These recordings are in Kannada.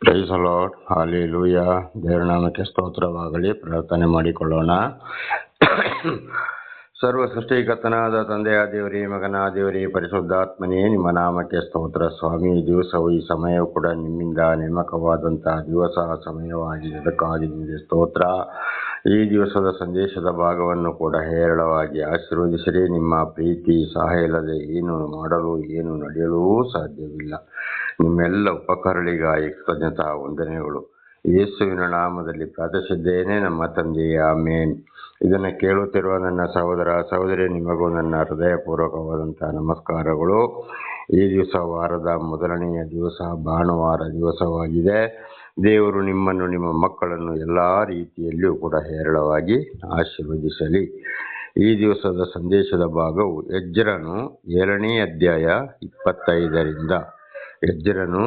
Price the lord, hallelujah. ದೇವರ ನಾಮಕ್ಕೆ ಸ್ತೋತ್ರವಾಗಲಿ. ಪ್ರಾರ್ಥನೆ ಮಾಡಿಕೊಳ್ಳೋಣ. ಸರ್ವ ಸೃಷ್ಟಿಕರ್ತನಾದ ತಂದೆಯ ದೇವರೇ, ಮಗನ ದೇವರೇ, ಪರಿಶುದ್ಧಾತ್ಮನೇ, ನಿಮ್ಮ ನಾಮಕ್ಕೆ ಸ್ತೋತ್ರ ಸ್ವಾಮಿ. ಈ ದಿವಸವು, ಈ ಸಮಯವು ಕೂಡ ನಿಮ್ಮಿಂದ ನೇಮಕವಾದಂತಹ ದಿವಸ, ಸಮಯವಾಗಿದೆ. ಅದಕ್ಕಾಗಿ ನಿಮಗೆ ಸ್ತೋತ್ರ. ಈ ದಿವಸದ ಸಂದೇಶದ ಭಾಗವನ್ನು ಕೂಡ ಹೇರಳವಾಗಿ ಆಶೀರ್ವದಿಸಿರಿ. ನಿಮ್ಮ ಪ್ರೀತಿ ಸಹಾಯ ಇಲ್ಲದೆ ಏನು ಮಾಡಲು, ಏನು ನಡೆಯಲು ಸಾಧ್ಯವಿಲ್ಲ. ನಿಮ್ಮೆಲ್ಲ ಉಪಕಾರಗಳಿಗಾಗಿ ಕೃತಜ್ಞತಾ ವಂದನೆಗಳು. ಯೇಸುವಿನ ನಾಮದಲ್ಲಿ ಪ್ರಾರ್ಥಿಸಿದ್ದೇನೆ, ನಮ್ಮ ತಂದೆಯೇ, ಆಮೇನ್. ಇದನ್ನು ಕೇಳುತ್ತಿರುವ ನನ್ನ ಸಹೋದರ ಸಹೋದರಿ, ನಿಮಗೂ ನನ್ನ ಹೃದಯಪೂರ್ವಕವಾದಂತಹ ನಮಸ್ಕಾರಗಳು. ಈ ದಿವಸ ವಾರದ ಮೊದಲನೆಯ ದಿವಸ, ಭಾನುವಾರ ದಿವಸವಾಗಿದೆ. ದೇವರು ನಿಮ್ಮನ್ನು, ನಿಮ್ಮ ಮಕ್ಕಳನ್ನು ಎಲ್ಲ ರೀತಿಯಲ್ಲಿಯೂ ಕೂಡ ಹೇರಳವಾಗಿ ಆಶೀರ್ವದಿಸಲಿ. ಈ ದಿವಸದ ಸಂದೇಶದ ಭಾಗವು ಎಜ್ರನು 7ನೇ ಅಧ್ಯಾಯ 25ರಿಂದ. ಎಜ್ರನು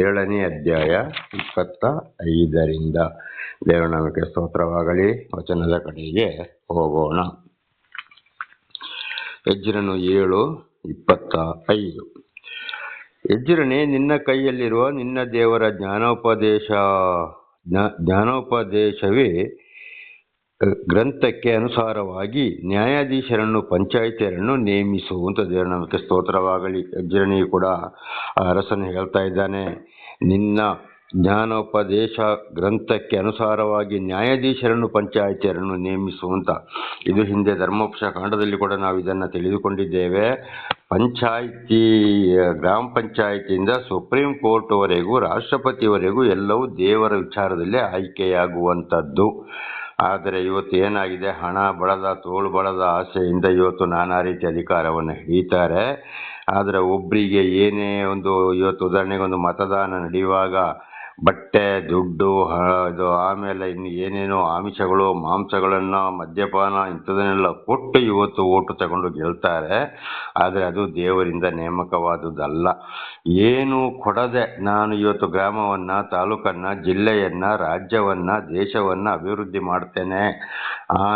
7ನೇ ಅಧ್ಯಾಯ 25ರಿಂದ. ದೇವನಾಮಕ್ಕೆ ಸ್ತೋತ್ರವಾಗಲಿ. ವಚನದ ಕಡೆಗೆ ಹೋಗೋಣ. ಎಜ್ರನು 7:25. ಎಜ್ರನೇ, ನಿನ್ನ ಕೈಯಲ್ಲಿರುವ ನಿನ್ನ ದೇವರ ಜ್ಞಾನೋಪದೇಶವೇ ಗ್ರಂಥಕ್ಕೆ ಅನುಸಾರವಾಗಿ ನ್ಯಾಯಾಧೀಶರನ್ನು, ಪಂಚಾಯಿತಿಯರನ್ನು ನೇಮಿಸು ಅಂತ ದೇವರ ನಾಮಕ್ಕೆ ಸ್ತೋತ್ರವಾಗಲಿ. ಎಜ್ರನಿಗೂ ಕೂಡ ಅರಸನು ಹೇಳ್ತಾ ಇದ್ದಾನೆ, ನಿನ್ನ ಜ್ಞಾನೋಪದೇಶ ಗ್ರಂಥಕ್ಕೆ ಅನುಸಾರವಾಗಿ ನ್ಯಾಯಾಧೀಶರನ್ನು, ಪಂಚಾಯಿತಿಯರನ್ನು ನೇಮಿಸು ಅಂತ. ಇದು ಹಿಂದೆ ಧರ್ಮೋಪದೇಶ ಕಾಂಡದಲ್ಲಿ ಕೂಡ ನಾವು ಇದನ್ನು ತಿಳಿದುಕೊಂಡಿದ್ದೇವೆ. ಪಂಚಾಯಿತಿ, ಗ್ರಾಮ ಪಂಚಾಯಿತಿಯಿಂದ ಸುಪ್ರೀಂ ಕೋರ್ಟ್ವರೆಗೂ, ರಾಷ್ಟ್ರಪತಿವರೆಗೂ ಎಲ್ಲವೂ ದೇವರ ವಿಚಾರದಲ್ಲೇ ಆಯ್ಕೆಯಾಗುವಂಥದ್ದು. ಆದರೆ ಇವತ್ತು ಏನಾಗಿದೆ, ಹಣ ಬಳದ, ತೋಳು ಬಳದ ಆಸೆಯಿಂದ ಇವತ್ತು ನಾನಾ ರೀತಿ ಅಧಿಕಾರವನ್ನು ಹಿಡಿತಾರೆ. ಆದರೆ ಒಬ್ಬರಿಗೆ ಏನೇ ಒಂದು, ಇವತ್ತು ಉದಾಹರಣೆಗೆ ಒಂದು ಮತದಾನ ನಡೆಯುವಾಗ ಬಟ್ಟೆ, ದುಡ್ಡು, ಇದು ಆಮೇಲೆ ಇನ್ನು ಏನೇನೋ ಆಮಿಷಗಳು, ಮಾಂಸಗಳನ್ನು, ಮದ್ಯಪಾನ ಇಂಥದನ್ನೆಲ್ಲ ಕೊಟ್ಟು ಇವತ್ತು ಓಟು ತಗೊಂಡು ಗೆಲ್ತಾರೆ. ಆದರೆ ಅದು ದೇವರಿಂದ ನೇಮಕವಾದುದಲ್ಲ. ಏನು ಕೊಡದೆ ನಾನು ಇವತ್ತು ಗ್ರಾಮವನ್ನು, ತಾಲೂಕನ್ನು, ಜಿಲ್ಲೆಯನ್ನು, ರಾಜ್ಯವನ್ನು, ದೇಶವನ್ನು ಅಭಿವೃದ್ಧಿ ಮಾಡ್ತೇನೆ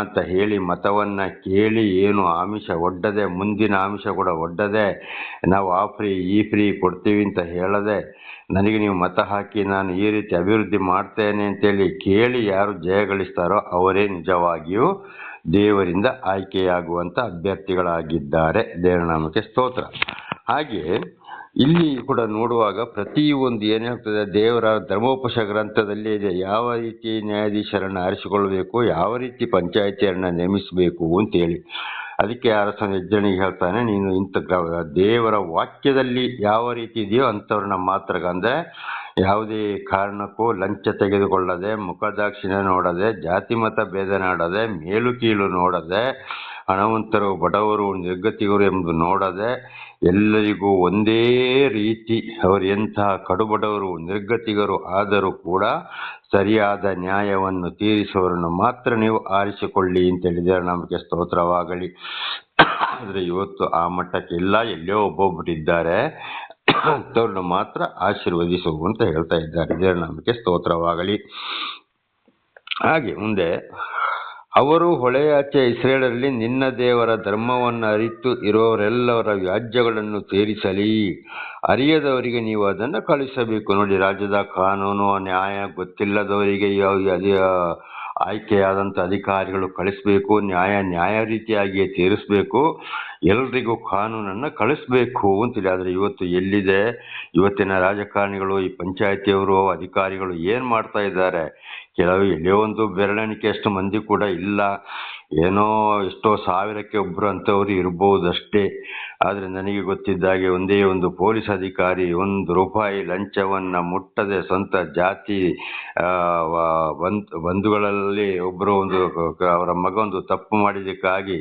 ಅಂತ ಹೇಳಿ ಮತವನ್ನು ಕೇಳಿ ಏನು ಆಮಿಷ ಒಡ್ಡದೆ, ಮುಂದಿನ ಆಮಿಷ ಕೂಡ ಒಡ್ಡದೆ, ನಾವು ಆ ಫ್ರೀ ಈ ಫ್ರೀ ಕೊಡ್ತೀವಿ ಅಂತ ಹೇಳದೆ, ನನಗೆ ನೀವು ಮತ ಹಾಕಿ ನಾನು ಈ ರೀತಿ ಅಭಿವೃದ್ಧಿ ಮಾಡ್ತೇನೆ ಅಂತೇಳಿ ಕೇಳಿ ಯಾರು ಜಯಗಳಿಸ್ತಾರೋ ಅವರೇ ನಿಜವಾಗಿಯೂ ದೇವರಿಂದ ಆಯ್ಕೆಯಾಗುವಂಥ ಅಭ್ಯರ್ಥಿಗಳಾಗಿದ್ದಾರೆ. ದೇವರ ನಾಮಕ್ಕೆ ಸ್ತೋತ್ರ. ಹಾಗೆ ಇಲ್ಲಿ ಕೂಡ ನೋಡುವಾಗ ಪ್ರತಿಯೊಂದು ಏನು ಹೇಳ್ತದೆ, ದೇವರ ಧರ್ಮೋಪದೇಶ ಗ್ರಂಥದಲ್ಲಿ ಇದೆ. ಯಾವ ರೀತಿ ನ್ಯಾಯಾಧೀಶರನ್ನು ಆರಿಸಿಕೊಳ್ಬೇಕು, ಯಾವ ರೀತಿ ಪಂಚಾಯಿತಿಯರನ್ನು ನೇಮಿಸಬೇಕು ಅಂತೇಳಿ. ಅದಕ್ಕೆ ಅರಸನ ಎಜ್ರನಿಗೆ ಹೇಳ್ತಾನೆ, ನೀನು ಇಂಥ ದೇವರ ವಾಕ್ಯದಲ್ಲಿ ಯಾವ ರೀತಿ ಇದೆಯೋ ಅಂಥವ್ರನ್ನ ಮಾತ್ರ, ಅಂದರೆ ಯಾವುದೇ ಕಾರಣಕ್ಕೂ ಲಂಚ ತೆಗೆದುಕೊಳ್ಳದೆ, ಮುಖದಾಕ್ಷಿಣ್ಯ ನೋಡದೆ, ಜಾತಿ ಮತ ಭೇದ ನೋಡದೆ, ಮೇಲು ಕೀಳು ನೋಡದೆ, ಹಣವಂತರು ಬಡವರು ನಿರ್ಗತಿಗರು ಎಂಬುದು ನೋಡದೆ, ಎಲ್ಲರಿಗೂ ಒಂದೇ ರೀತಿ, ಅವರು ಎಂತಹ ಕಡುಬಡವರು ನಿರ್ಗತಿಗರು ಆದರೂ ಕೂಡ ಸರಿಯಾದ ನ್ಯಾಯವನ್ನು ತೀರಿಸುವವರನ್ನು ಮಾತ್ರ ನೀವು ಆರಿಸಿಕೊಳ್ಳಿ ಅಂತೇಳಿದರೆ ನಮಗೆ ಸ್ತೋತ್ರವಾಗಲಿ. ಆದರೆ ಇವತ್ತು ಆ ಮಟ್ಟಕ್ಕೆ ಇಲ್ಲ, ಎಲ್ಲೋ ಒಬ್ಬೊಬ್ಬರಿದ್ದಾರೆ, ಅಂಥವ್ರನ್ನ ಮಾತ್ರ ಆಶೀರ್ವದಿಸು ಅಂತ ಹೇಳ್ತಾ ಇದ್ದಾರೆ. ದೇವರ ನಾಮಕ್ಕೆ ಸ್ತೋತ್ರವಾಗಲಿ. ಹಾಗೆ ಮುಂದೆ, ಅವರು ಹೊಳೆಯಾಚೆ ಇಸ್ರೇಲರಲ್ಲಿ ನಿನ್ನ ದೇವರ ಧರ್ಮವನ್ನು ಅರಿತು ಇರುವವರೆಲ್ಲವರ ವ್ಯಾಜ್ಯಗಳನ್ನು ತೀರಿಸಲಿ. ಅರಿಯದವರಿಗೆ ನೀವು ಅದನ್ನು ಕಳಿಸಬೇಕು. ನೋಡಿ, ರಾಜ್ಯದ ಕಾನೂನು ನ್ಯಾಯ ಗೊತ್ತಿಲ್ಲದವರಿಗೆ ಆಯ್ಕೆಯಾದಂಥ ಅಧಿಕಾರಿಗಳು ಕಳಿಸ್ಬೇಕು. ನ್ಯಾಯ ರೀತಿಯಾಗಿಯೇ ತೀರಿಸಬೇಕು. ಎಲ್ರಿಗೂ ಕಾನೂನನ್ನು ಕಳಿಸ್ಬೇಕು ಅಂತೇಳಿ. ಆದರೆ ಇವತ್ತು ಎಲ್ಲಿದೆ? ಇವತ್ತಿನ ರಾಜಕಾರಣಿಗಳು, ಈ ಪಂಚಾಯತಿಯವರು, ಅಧಿಕಾರಿಗಳು ಏನು ಮಾಡ್ತಾ ಇದ್ದಾರೆ? ಕೆಲವು ಎಲ್ಲೋ ಒಂದು ಬೆರಳೆಣಿಕೆಯಷ್ಟು ಮಂದಿ ಕೂಡ ಇಲ್ಲ. ಏನೋ ಎಷ್ಟೋ ಸಾವಿರಕ್ಕೆ ಒಬ್ಬರು ಅಂಥವ್ರು ಇರ್ಬೋದಷ್ಟೇ. ಆದರೆ ನನಗೆ ಗೊತ್ತಿದ್ದಾಗೆ ಒಂದೇ ಒಂದು ಪೊಲೀಸ್ ಅಧಿಕಾರಿ ₹1 ಲಂಚವನ್ನು ಮುಟ್ಟದೆ ಸ್ವಂತ ಜಾತಿ ಬಂಧುಗಳಲ್ಲಿ ಒಬ್ಬರು ಅವರ ಮಗ ಒಂದು ತಪ್ಪು ಮಾಡಿದ್ದಕ್ಕಾಗಿ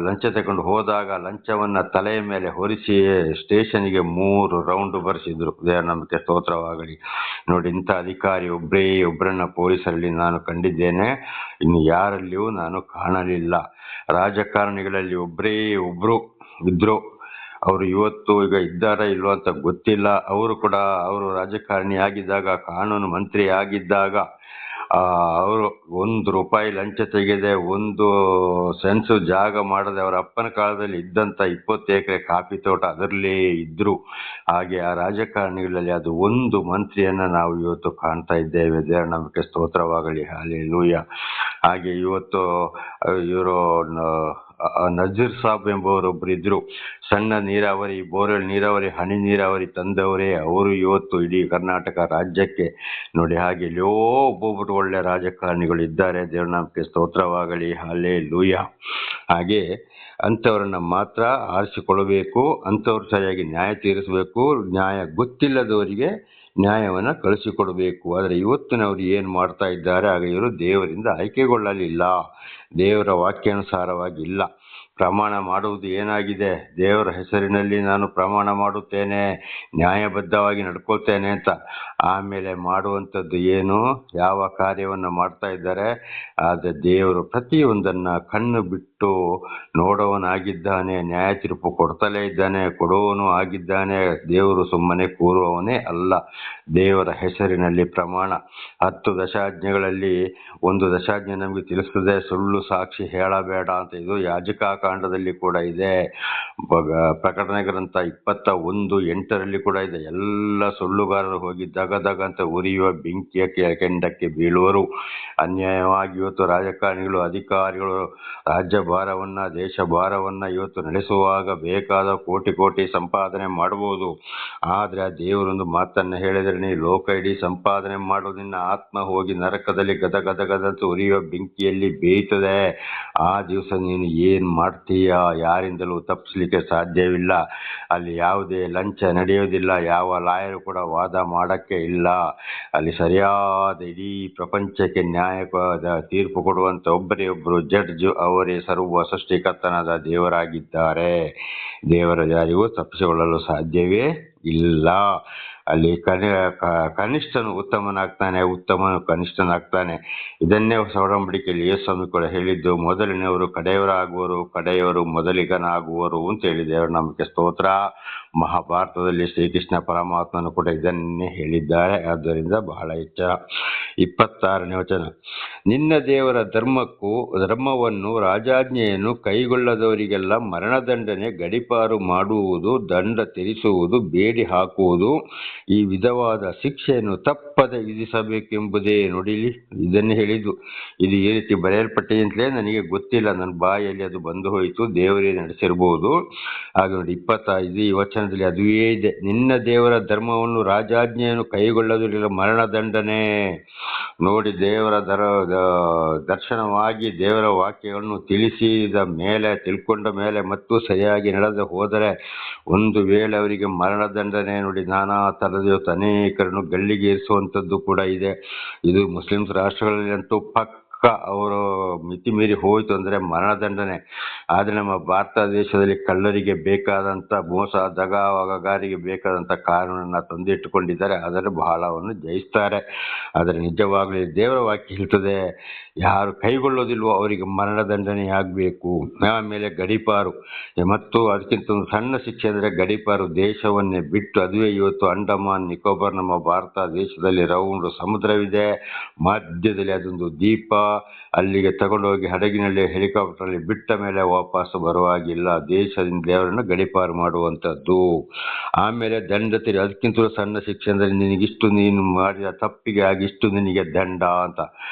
ಲಂಚ ತಗೊಂಡು ಹೋದಾಗ ಲಂಚವನ್ನು ತಲೆಯ ಮೇಲೆ ಹೊರಿಸಿ ಸ್ಟೇಷನ್ಗೆ 3 ರೌಂಡ್ ಬರೆಸಿದ್ರು. ನಮಗೆ ಸ್ತೋತ್ರವಾಗಲಿ. ನೋಡಿ, ಇಂಥ ಅಧಿಕಾರಿ ಒಬ್ಬರನ್ನ ಪೊಲೀಸರಲ್ಲಿ ನಾನು ಕಂಡಿದ್ದೇನೆ, ಇನ್ನು ಯಾರಲ್ಲಿಯೂ ನಾನು ಕಾಣಲಿಲ್ಲ. ರಾಜಕಾರಣಿಗಳಲ್ಲಿ ಒಬ್ಬರು ಇದ್ರು. ಅವರು ಇವತ್ತು ಈಗ ಇದ್ದಾರಾ ಇಲ್ವೋ ಅಂತ ಗೊತ್ತಿಲ್ಲ. ಅವರು ರಾಜಕಾರಣಿ ಆಗಿದ್ದಾಗ, ಕಾನೂನು ಮಂತ್ರಿ ಆಗಿದ್ದಾಗ ಅವರು ₹1 ಲಂಚ ತೆಗೆದೆ, 1 ಸೆನ್ಸು ಜಾಗ ಮಾಡದೆ ಅವರ ಅಪ್ಪನ ಕಾಲದಲ್ಲಿ ಇದ್ದಂತ 20 ಎಕರೆ ಕಾಫಿ ತೋಟ ಅದರಲ್ಲೇ ಇದ್ರು. ಹಾಗೆ ಆ ರಾಜಕಾರಣಿಗಳಲ್ಲಿ ಅದು ಒಂದು ಮಂತ್ರಿಯನ್ನ ನಾವು ಇವತ್ತು ಕಾಣ್ತಾ ಇದ್ದೇವೆ. ದೇವರ ನಾಮಕ್ಕೆ ಸ್ತೋತ್ರವಾಗಲಿ, ಹಲ್ಲೆಲೂಯಾ. ಹಾಗೆ ಇವತ್ತು ಇವರು ನಜೀರ್ ಸಾಬ್ ಎಂಬುವರೊಬ್ರು ಇದ್ರು. ಸಣ್ಣ ನೀರಾವರಿ, ಬೋರ್ವೆಲ್ ನೀರಾವರಿ, ಹನಿ ನೀರಾವರಿ ತಂದವರೇ ಅವರು. ಇವತ್ತು ಇಡೀ ಕರ್ನಾಟಕ ರಾಜ್ಯಕ್ಕೆ ನೋಡಿ, ಹಾಗೆ ಎಲ್ಲೋ ಒಬ್ಬೊಬ್ಬರು ಒಳ್ಳೆ ರಾಜಕಾರಣಿಗಳು ಇದ್ದಾರೆ. ದೇವರ ನಾಮಕ್ಕೆ ಸ್ತೋತ್ರವಾಗಲಿ, ಹಲ್ಲೆಲೂಯಾ. ಹಾಗೆ ಅಂಥವ್ರನ್ನ ಮಾತ್ರ ಆರಿಸಿಕೊಳ್ಳಬೇಕು, ಅಂಥವ್ರು ಸರಿಯಾಗಿ ನ್ಯಾಯ ತೀರಿಸಬೇಕು, ನ್ಯಾಯ ಗೊತ್ತಿಲ್ಲದವರಿಗೆ ನ್ಯಾಯವನ್ನು ಕಳಿಸಿಕೊಡಬೇಕು. ಆದರೆ ಇವತ್ತಿನವರು ಏನು ಮಾಡ್ತಾ ಇದ್ದಾರೆ, ಆಗ ಇವರು ದೇವರಿಂದ ಆಯ್ಕೆಗೊಳ್ಳಲಿಲ್ಲ, ದೇವರ ವಾಕ್ಯಾನುಸಾರವಾಗಿ ಇಲ್ಲ. ಪ್ರಮಾಣ ಮಾಡುವುದು ಏನಾಗಿದೆ, ದೇವರ ಹೆಸರಿನಲ್ಲಿ ನಾನು ಪ್ರಮಾಣ ಮಾಡುತ್ತೇನೆ, ನ್ಯಾಯಬದ್ಧವಾಗಿ ನಡ್ಕೊಳ್ತೇನೆ ಅಂತ. ಆಮೇಲೆ ಮಾಡುವಂಥದ್ದು ಏನು, ಯಾವ ಕಾರ್ಯವನ್ನು ಮಾಡ್ತಾ ಇದ್ದಾರೆ. ಆದರೆ ದೇವರು ಪ್ರತಿಯೊಂದನ್ನು ಕಣ್ಣು ಬಿಟ್ಟು ನೋಡುವವನಾಗಿದ್ದಾನೆ, ನ್ಯಾಯ ತೀರ್ಪು ಕೊಡ್ತಲೇ ಇದ್ದಾನೆ, ಕೊಡುವವನು ಆಗಿದ್ದಾನೆ. ದೇವರು ಸುಮ್ಮನೆ ಕೂರುವವನೇ ಅಲ್ಲ. ದೇವರ ಹೆಸರಿನಲ್ಲಿ ಪ್ರಮಾಣ. 10 ದಶಾಜ್ಞೆಗಳಲ್ಲಿ ಒಂದು ದಶಾಜ್ಞೆ ನಮಗೆ ತಿಳಿಸ್ತದೆ, ಸುಳ್ಳು ಸಾಕ್ಷಿ ಹೇಳಬೇಡ ಅಂತ. ಇದು ಯಾಜಕಾಕಾಂಡದಲ್ಲಿ ಕೂಡ ಇದೆ, ಪ್ರಕಟಣೆ ಗ್ರಂಥ 21:8 ಕೂಡ ಇದೆ. ಎಲ್ಲ ಸುಳ್ಳುಗಾರರು ಹೋಗಿ ದಗದಗ ಅಂತ ಉರಿಯುವ ಬೆಂಕಿಯ ಕೆಂಡಕ್ಕೆ ಬೀಳುವರು. ಅನ್ಯಾಯವಾಗಿ ಇವತ್ತು ರಾಜಕಾರಣಿಗಳು, ಅಧಿಕಾರಿಗಳು ರಾಜ್ಯ ಭಾರವನ್ನ, ದೇಶ ಭಾರವನ್ನ ಇವತ್ತು ನಡೆಸುವಾಗ ಬೇಕಾದ ಕೋಟಿ ಸಂಪಾದನೆ ಮಾಡಬಹುದು. ಆದ್ರೆ ಆ ದೇವರೊಂದು ಮಾತನ್ನ ಹೇಳಿದರೆ, ನೀ ಲೋಕ ಇಡೀ ಸಂಪಾದನೆ ಮಾಡು, ನಿನ್ನ ಆತ್ಮ ಹೋಗಿ ನರಕದಲ್ಲಿ ಗದಗದಗದಂತ ಉರಿಯುವ ಬೆಂಕಿಯಲ್ಲಿ ಬೇಯ್ತದೆ. ಆ ದಿವಸ ನೀನು ಏನ್ ಮಾಡ್ತೀಯ, ಯಾರಿಂದಲೂ ತಪ್ಪಿಸ್ಲಿಕ್ಕೆ ಸಾಧ್ಯವಿಲ್ಲ. ಅಲ್ಲಿ ಯಾವುದೇ ಲಂಚ ನಡೆಯೋದಿಲ್ಲ, ಯಾವ ಲಾಯರ್ ಕೂಡ ವಾದ ಮಾಡಕ್ಕೆ ಇಲ್ಲ. ಅಲ್ಲಿ ಸರಿಯಾದ ಇಡೀ ಪ್ರಪಂಚಕ್ಕೆ ನ್ಯಾಯ ತೀರ್ಪು ಕೊಡುವಂತ ಒಬ್ಬರೇ ಒಬ್ಬರು ಜಡ್ಜ್, ಅವರೇ ಸರ್ವ ಸೃಷ್ಟಿಕರ್ತನಾದ ದೇವರಾಗಿದ್ದಾರೆ. ದೇವರ ಯಾರಿಗೂ ತಪ್ಪಿಸಿಕೊಳ್ಳಲು ಸಾಧ್ಯವೇ ಇಲ್ಲ. ಅಲ್ಲಿ ಕನಿಷ್ಠನು ಉತ್ತಮನಾಗ್ತಾನೆ, ಉತ್ತಮನು ಕನಿಷ್ಠನಾಗ್ತಾನೆ. ಇದನ್ನೇ ಹೊಸ ಒಡಂಬಡಿಕೆಯಲ್ಲಿ ಯೇಸು ಸ್ವಾಮಿ ಕೂಡ ಹೇಳಿದ್ದು, ಮೊದಲನೆಯವರು ಕಡೆಯವರಾಗುವರು, ಕಡೆಯವರು ಮೊದಲಿಗನಾಗುವರು ಅಂತ ಹೇಳಿ. ದೇವರ ನಾಮಕ್ಕೆ ಸ್ತೋತ್ರ. ಮಹಾಭಾರತದಲ್ಲಿ ಶ್ರೀಕೃಷ್ಣ ಪರಮಾತ್ಮನು ಕೂಡ ಇದನ್ನೇ ಹೇಳಿದ್ದಾರೆ. ಆದ್ದರಿಂದ ಬಹಳ ಹೆಚ್ಚ. 26ನೇ ವಚನ, ನಿನ್ನ ದೇವರ ಧರ್ಮವನ್ನು ರಾಜಾಜ್ಞೆಯನ್ನು ಕೈಗೊಳ್ಳದವರಿಗೆಲ್ಲ ಮರಣದಂಡನೆ, ಗಡೀಪಾರು ಮಾಡುವುದು, ದಂಡ ತೆರಿಸುವುದು, ಬೇಡಿ ಹಾಕುವುದು, ಈ ವಿಧವಾದ ಶಿಕ್ಷೆಯನ್ನು ತಪ್ಪದೆ ವಿಧಿಸಬೇಕೆಂಬುದೇ. ನೋಡಿಲಿ, ಇದನ್ನೇ ಹೇಳಿದ್ದು. ಇದು ಈ ರೀತಿ ಬರೆಯಲ್ಪಟ್ಟಿದೆ ನನಗೆ ಗೊತ್ತಿಲ್ಲ, ನನ್ನ ಬಾಯಲ್ಲಿ ಅದು ಬಂದು ಹೋಯಿತು, ದೇವರೇ ನಡೆಸಿರ್ಬೋದು. ಹಾಗೆ ನೋಡಿ 25 ಈ ವಚನದಲ್ಲಿ ಅದುವೇ ಇದೆ. ನಿನ್ನ ದೇವರ ಧರ್ಮವನ್ನು ರಾಜಾಜ್ಞೆಯನ್ನು ಕೈಗೊಳ್ಳೋದಿಲ್ಲ, ಮರಣದಂಡನೆ. ನೋಡಿ, ದೇವರ ದರ್ಶನವಾಗಿ ದೇವರ ವಾಕ್ಯಗಳನ್ನು ತಿಳಿಸಿದ ಮೇಲೆ, ತಿಳ್ಕೊಂಡ ಮೇಲೆ ಮತ್ತು ಸರಿಯಾಗಿ ನಡೆದು ಹೋದರೆ ಒಂದು ವೇಳೆ ಅವರಿಗೆ ಮರಣದಂಡನೆ. ನೋಡಿ, ನಾನಾ ಥರದ ಇವತ್ತು ಅನೇಕರನ್ನು ಗಲ್ಲಿಗೆ ಇರಿಸುವಂಥದ್ದು ಕೂಡ ಇದೆ. ಇದು ಮುಸ್ಲಿಮ್ಸ್ ರಾಷ್ಟ್ರಗಳಲ್ಲಿ ಅಂತೂ ಅವರು ಮಿತಿ ಮೀರಿ ಹೋಯಿತು ಅಂದರೆ ಮರಣದಂಡನೆ. ಆದರೆ ನಮ್ಮ ಭಾರತ ದೇಶದಲ್ಲಿ ಕಳ್ಳರಿಗೆ ಬೇಕಾದಂಥ ಮೋಸ, ದಗಾವಗಾರಿಗೆ ಬೇಕಾದಂಥ ಕಾನೂನನ್ನು ತಂದಿಟ್ಟುಕೊಂಡಿದ್ದಾರೆ. ಆದರೆ ಬಹಳವನ್ನು ಜಯಿಸ್ತಾರೆ. ಆದರೆ ನಿಜವಾಗಲೂ ದೇವರ ವಾಕ್ಯ ಹೇಳ್ತದೆ, ಯಾರು ಕೈಗೊಳ್ಳೋದಿಲ್ವೋ ಅವರಿಗೆ ಮರಣದಂಡನೆ ಆಗಬೇಕು. ಆಮೇಲೆ ಗಡೀಪಾರು, ಮತ್ತು ಅದಕ್ಕಿಂತ ಒಂದು ಸಣ್ಣ ಶಿಕ್ಷೆ ಅಂದರೆ ಗಡೀಪಾರು, ದೇಶವನ್ನೇ ಬಿಟ್ಟು. ಅದುವೇ ಇವತ್ತು ಅಂಡಮಾನ್ ನಿಕೋಬಾರ್, ನಮ್ಮ ಭಾರತ ದೇಶದಲ್ಲಿ ರೌಂಡ್ ಸಮುದ್ರವಿದೆ, ಮಧ್ಯದಲ್ಲಿ ಅದೊಂದು ದ್ವೀಪ. ಅಲ್ಲಿಗೆ ತಗೊಂಡೋಗಿ ಹಡಗಿನಲ್ಲಿ, ಹೆಲಿಕಾಪ್ಟರ್ನಲ್ಲಿ ಬಿಟ್ಟ ಮೇಲೆ ವಾಪಸ್ ಬರುವಾಗಿಲ್ಲ. ದೇಶದಿಂದ ದೇವರನ್ನು ಗಡೀಪಾರು ಮಾಡುವಂಥದ್ದು. ಆಮೇಲೆ ದಂಡ ತೆರಿ, ಅದಕ್ಕಿಂತಲೂ ಸಣ್ಣ ಶಿಕ್ಷೆ ಅಂದರೆ ನಿನಗಿಷ್ಟು, ನೀನು ಮಾಡಿದ ತಪ್ಪಿಗೆ ಆಗಿಷ್ಟು ನಿನಗೆ ದಂಡ ಅಂತ.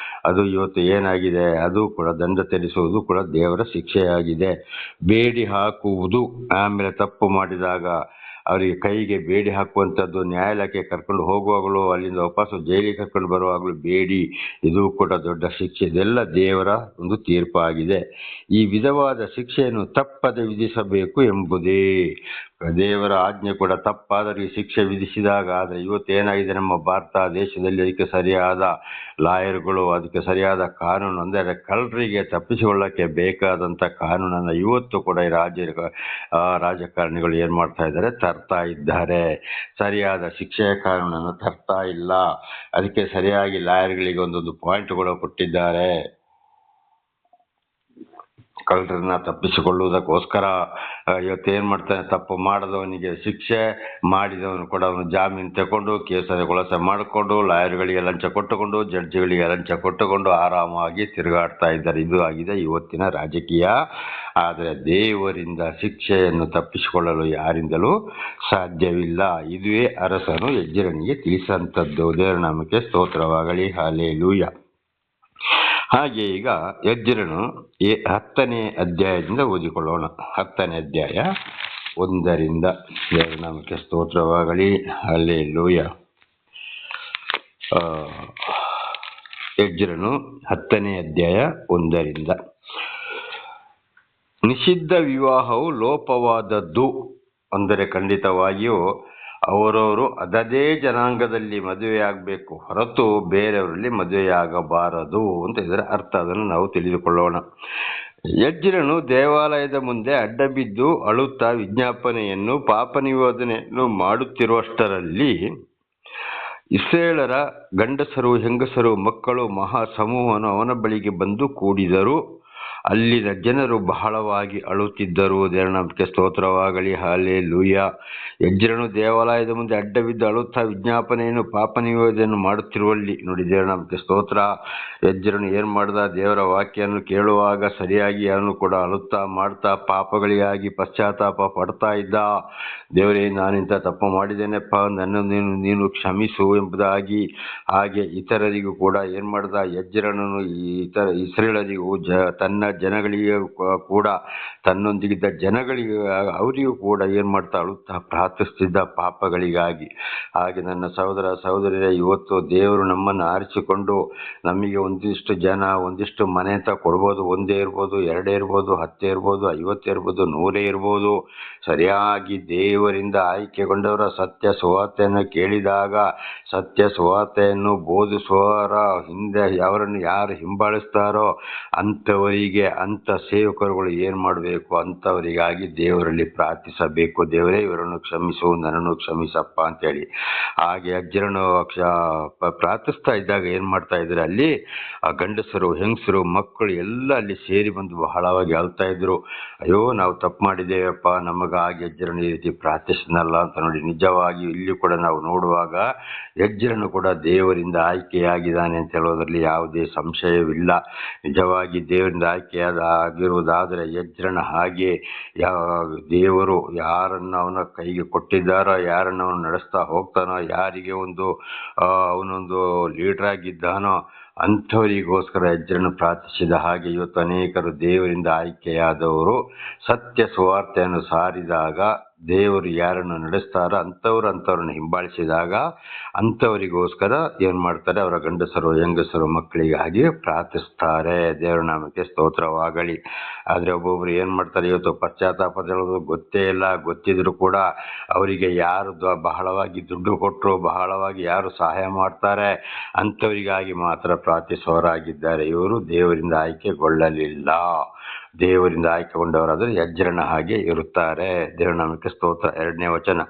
ಅದು ಇವತ್ತು ಏನಾಗಿದೆ, ಅದು ಕೂಡ ದಂಡ ತೆರಿಸುವುದು ಕೂಡ ದೇವರ ಶಿಕ್ಷೆಯಾಗಿದೆ. ಬೇಡಿ ಹಾಕುವುದು, ಆಮೇಲೆ ತಪ್ಪು ಮಾಡಿದಾಗ ಅವರಿಗೆ ಕೈಗೆ ಬೇಡಿ ಹಾಕುವಂಥದ್ದು, ನ್ಯಾಯಾಲಯಕ್ಕೆ ಕರ್ಕೊಂಡು ಹೋಗುವಾಗಲೂ, ಅಲ್ಲಿಂದ ವಾಪಸ್ಸು ಜೈಲಿಗೆ ಕರ್ಕೊಂಡು ಬರುವಾಗಲೂ ಬೇಡಿ, ಇದು ಕೂಡ ದೊಡ್ಡ ಶಿಕ್ಷೆ. ಇದೆಲ್ಲ ದೇವರ ಒಂದು ತೀರ್ಪಾಗಿದೆ. ಈ ವಿಧವಾದ ಶಿಕ್ಷೆಯನ್ನು ತಪ್ಪದೆ ವಿಧಿಸಬೇಕು ಎಂಬುದೇ ದೇವರ ಆಜ್ಞೆ ಕೂಡ. ತಪ್ಪಾದವರಿಗೆ ಶಿಕ್ಷೆ ವಿಧಿಸಿದಾಗ. ಆದರೆ ಇವತ್ತೇನಾಗಿದೆ, ನಮ್ಮ ಭಾರತ ದೇಶದಲ್ಲಿ ಅದಕ್ಕೆ ಸರಿಯಾದ ಲಾಯರ್ಗಳು, ಅದಕ್ಕೆ ಸರಿಯಾದ ಕಾನೂನು, ಅಂದರೆ ಕಳ್ಳರಿಗೆ ತಪ್ಪಿಸಿಕೊಳ್ಳಕ್ಕೆ ಬೇಕಾದಂಥ ಕಾನೂನನ್ನು ಇವತ್ತು ಕೂಡ ಈ ರಾಜಕಾರಣಿಗಳು ಏನು ಮಾಡ್ತಾ ಇದ್ದಾರೆ, ತರ್ತಾ ಇದ್ದಾರೆ. ಸರಿಯಾದ ಶಿಕ್ಷೆಯ ಕಾನೂನನ್ನು ತರ್ತಾ ಇಲ್ಲ. ಅದಕ್ಕೆ ಸರಿಯಾಗಿ ಲಾಯರ್ಗಳಿಗೆ ಒಂದೊಂದು ಪಾಯಿಂಟ್ ಕೂಡ ಕೊಟ್ಟಿದ್ದಾರೆ. ಕಳ್ಳರನ್ನ ತಪ್ಪಿಸಿಕೊಳ್ಳುವುದಕ್ಕೋಸ್ಕರ ಇವತ್ತೇನು ಮಾಡ್ತಾನೆ, ತಪ್ಪು ಮಾಡದವನಿಗೆ ಶಿಕ್ಷೆ, ಮಾಡಿದವನು ಕೂಡ ಅವನು ಜಾಮೀನು ತಗೊಂಡು ಕೇಸರಿಗೊಳಸೆ ಮಾಡಿಕೊಂಡು ಲಾಯರ್ಗಳಿಗೆ ಲಂಚ ಕೊಟ್ಟುಕೊಂಡು ಜಡ್ಜಿಗಳಿಗೆ ಲಂಚ ಕೊಟ್ಟುಕೊಂಡು ಆರಾಮಾಗಿ ತಿರುಗಾಡ್ತಾ ಇದ್ದಾರೆ. ಇದು ಆಗಿದೆ ಇವತ್ತಿನ ರಾಜಕೀಯ. ಆದರೆ ದೇವರಿಂದ ಶಿಕ್ಷೆಯನ್ನು ತಪ್ಪಿಸಿಕೊಳ್ಳಲು ಯಾರಿಂದಲೂ ಸಾಧ್ಯವಿಲ್ಲ. ಇದುವೇ ಅರಸನು ಎಜ್ರನಿಗೆ ತಿಳಿಸಂಥದ್ದು. ದೇವರ ನಾಮಕ್ಕೆ ಸ್ತೋತ್ರವಾಗಲಿ. ಹಲ್ಲೆಲೂಯಾ. ಹಾಗೆ ಈಗ ಎಜ್ರನು 10ನೇ ಅಧ್ಯಾಯದಿಂದ ಓದಿಕೊಳ್ಳೋಣ. 10ನೇ ಅಧ್ಯಾಯ 1ರಿಂದ. ದೇವರ ನಾಮಕ್ಕೆ ಸ್ತೋತ್ರವಾಗಲಿ. ಹಲ್ಲೆಲೂಯಾ. ಎಜ್ರನು 10ನೇ ಅಧ್ಯಾಯ 1ರಿಂದ. ನಿಷಿದ್ಧ ವಿವಾಹವು ಲೋಪವಾದದ್ದು, ಅಂದರೆ ಖಂಡಿತವಾಗಿಯೂ ಅವರವರು ಅದದೇ ಜನಾಂಗದಲ್ಲಿ ಮದುವೆಯಾಗಬೇಕು ಹೊರತು ಬೇರೆಯವರಲ್ಲಿ ಮದುವೆಯಾಗಬಾರದು ಅಂತ ಇದರ ಅರ್ಥ. ಅದನ್ನು ನಾವು ತಿಳಿದುಕೊಳ್ಳೋಣ. ಎಜ್ರನು ದೇವಾಲಯದ ಮುಂದೆ ಅಡ್ಡಬಿದ್ದು ಅಳುತ್ತಾ ವಿಜ್ಞಾಪನೆಯನ್ನು ಪಾಪ ನಿವೇದನೆಯನ್ನು ಮಾಡುತ್ತಿರುವಷ್ಟರಲ್ಲಿ ಇಸ್ರಾಯೇಲರ ಗಂಡಸರು ಹೆಂಗಸರು ಮಕ್ಕಳು ಮಹಾ ಸಮೂಹನು ಅವನ ಬಳಿಗೆ ಬಂದು ಕೂಡಿದರು. ಅಲ್ಲಿನ ಜನರು ಬಹಳವಾಗಿ ಅಳುತ್ತಿದ್ದರು. ದೇವರ ನಾಮಕ್ಕೆ ಸ್ತೋತ್ರವಾಗಲಿ. ಹಲ್ಲೆಲೂಯಾ. ಎಜ್ರನು ದೇವಾಲಯದ ಮುಂದೆ ಅಡ್ಡಬಿದ್ದು ಅಳುತ್ತಾ ವಿಜ್ಞಾಪನೆಯನ್ನು ಪಾಪ ನಿವೇದನೆಯನ್ನು ಮಾಡುತ್ತಿರುವಲ್ಲಿ, ನೋಡಿ ದೇವರ ನಾಮಕ್ಕೆ ಸ್ತೋತ್ರ. ಎಜ್ರನು ಏನು ಮಾಡ್ದ? ದೇವರ ವಾಕ್ಯವನ್ನು ಕೇಳುವಾಗ ಸರಿಯಾಗಿ ಅವನು ಕೂಡ ಅಳುತ್ತಾ ಮಾಡ್ತಾ ಪಾಪಗಳಿಗಾಗಿ ಪಶ್ಚಾತ್ತಾಪ ಪಡ್ತಾ ಇದ್ದ. ದೇವರೇ, ನಾನಿಂತ ತಪ್ಪು ಮಾಡಿದ್ದೇನೆಪ್ಪ, ನನ್ನನ್ನು ನೀನು ಕ್ಷಮಿಸು ಎಂಬುದಾಗಿ. ಹಾಗೆ ಇತರರಿಗೂ ಕೂಡ ಏನು ಮಾಡ್ದ? ಎಜ್ರನನು ಇಸ್ರಾಯೇಲರಿಗೂ ತನ್ನ ಜನಗಳಿಗೆ ಕೂಡ, ತನ್ನೊಂದಿಗಿದ್ದ ಜನಗಳಿಗೆ ಅವರಿಗೂ ಕೂಡ ಏನು ಮಾಡ್ತಾ ಅಳುತ್ತಾ ಪ್ರಾರ್ಥಿಸ್ತಿದ್ದ ಪಾಪಗಳಿಗಾಗಿ. ಹಾಗೆ ನನ್ನ ಸಹೋದರ ಸಹೋದರಿಯರೇ, ಇವತ್ತು ದೇವರು ನಮ್ಮನ್ನು ಆರಿಸಿಕೊಂಡು ನಮಗೆ ಒಂದಿಷ್ಟು ಜನ ಒಂದಿಷ್ಟು ಮನೆ ಅಂತ ಕೊಡ್ಬೋದು. 1 ಇರ್ಬೋದು, 2 ಇರ್ಬೋದು, 10 ಇರ್ಬೋದು, 50 ಇರ್ಬೋದು, 100 ಇರ್ಬೋದು. ಸರಿಯಾಗಿ ದೇವರಿಂದ ಆಯ್ಕೆಗೊಂಡವರ ಸತ್ಯ ಸುವಾರ್ತೆಯನ್ನು ಕೇಳಿದಾಗ, ಸತ್ಯ ಸುವಾರ್ತೆಯನ್ನು ಬೋಧಿಸುವವರ ಹಿಂದೆ ಅವರನ್ನು ಯಾರು ಹಿಂಬಾಲಿಸ್ತಾರೋ ಅಂಥವರಿಗೆ, ಅಂಥ ಸೇವಕರುಗಳು ಏನು ಮಾಡಬೇಕು? ಅಂಥವರಿಗಾಗಿ ದೇವರಲ್ಲಿ ಪ್ರಾರ್ಥಿಸಬೇಕು. ದೇವರೇ, ಇವರನ್ನು ಕ್ಷಮಿಸು, ನನ್ನನ್ನು ಕ್ಷಮಿಸಪ್ಪ ಅಂತೇಳಿ. ಹಾಗೆ ಎಜ್ರನು ಪ್ರಾರ್ಥಿಸ್ತಾ ಇದ್ದಾಗ ಏನು ಮಾಡ್ತಾ ಇದ್ರು? ಅಲ್ಲಿ ಆ ಗಂಡಸರು ಹೆಂಗಸರು ಮಕ್ಕಳು ಎಲ್ಲ ಅಲ್ಲಿ ಸೇರಿ ಬಂದು ಬಹಳವಾಗಿ ಅಳ್ತಾ ಇದ್ರು. ಅಯ್ಯೋ, ನಾವು ತಪ್ಪು ಮಾಡಿದ್ದೇವಪ್ಪ, ನಮಗಾಗಿ ಎಜ್ರನು ಈ ರೀತಿ ಪ್ರಾರ್ಥಿಸಿದ್ನಲ್ಲ ಅಂತ. ನೋಡಿ, ನಿಜವಾಗಿ ಇಲ್ಲಿ ಕೂಡ ನಾವು ನೋಡುವಾಗ ಎಜ್ರನು ಕೂಡ ದೇವರಿಂದ ಆಯ್ಕೆಯಾಗಿದ್ದಾನೆ ಅಂತ ಹೇಳೋದ್ರಲ್ಲಿ ಯಾವುದೇ ಸಂಶಯವಿಲ್ಲ. ನಿಜವಾಗಿ ದೇವರಿಂದ ಆಗಿರುವುದಾದರೆ ಎಜ್ರನ ಹಾಗೆ ದೇವರು ಯಾರನ್ನು ಅವನ ಕೈಗೆ ಕೊಟ್ಟಿದ್ದಾರೋ, ಯಾರನ್ನು ಅವನು ನಡೆಸ್ತಾ ಹೋಗ್ತಾನೋ, ಯಾರಿಗೆ ಅವನೊಂದು ಲೀಡರ್ ಆಗಿದ್ದಾನೋ ಅಂಥವರಿಗೋಸ್ಕರ ಎಜ್ರನು ಪ್ರಾರ್ಥಿಸಿದ ಹಾಗೆ ಇವತ್ತು ಅನೇಕರು ದೇವರಿಂದ ಆಯ್ಕೆಯಾದವರು ಸತ್ಯ ಸುವಾರ್ತೆಯನ್ನು ಸಾರಿದಾಗ, ದೇವರು ಯಾರನ್ನು ನಡೆಸ್ತಾರೋ ಅಂಥವ್ರನ್ನ ಹಿಂಬಾಲಿಸಿದಾಗ ಅಂಥವರಿಗೋಸ್ಕರ ಏನು ಮಾಡ್ತಾರೆ? ಅವರ ಗಂಡಸರು ಹೆಂಗಸರು ಮಕ್ಕಳಿಗಾಗಿ ಪ್ರಾರ್ಥಿಸ್ತಾರೆ. ದೇವರ ನಾಮಕ್ಕೆ ಸ್ತೋತ್ರವಾಗಲಿ. ಆದರೆ ಒಬ್ಬೊಬ್ರು ಏನು ಮಾಡ್ತಾರೆ? ಇವತ್ತು ಪಶ್ಚಾತ್ತಾಪ ಹೇಳೋದು ಗೊತ್ತೇ ಇಲ್ಲ. ಗೊತ್ತಿದ್ರು ಕೂಡ ಅವರಿಗೆ ಯಾರು ಬಹಳವಾಗಿ ದುಡ್ಡು ಕೊಟ್ಟರು, ಬಹಳವಾಗಿ ಯಾರು ಸಹಾಯ ಮಾಡ್ತಾರೆ ಅಂಥವರಿಗಾಗಿ ಮಾತ್ರ ಪ್ರಾರ್ಥಿಸುವವರಾಗಿದ್ದಾರೆ. ಇವರು ದೇವರಿಂದ ಆಯ್ಕೆಗೊಳ್ಳಲಿಲ್ಲ. ದೇವರಿಂದ ಆಯ್ಕೆಗೊಂಡವರಾದರೆ ಎಜ್ರನ ಹಾಗೆ ಇರುತ್ತಾರೆ. ದೇವರ ನಾಮಕ್ಕೆ ಸ್ತೋತ್ರ. 2ನೇ ವಚನ.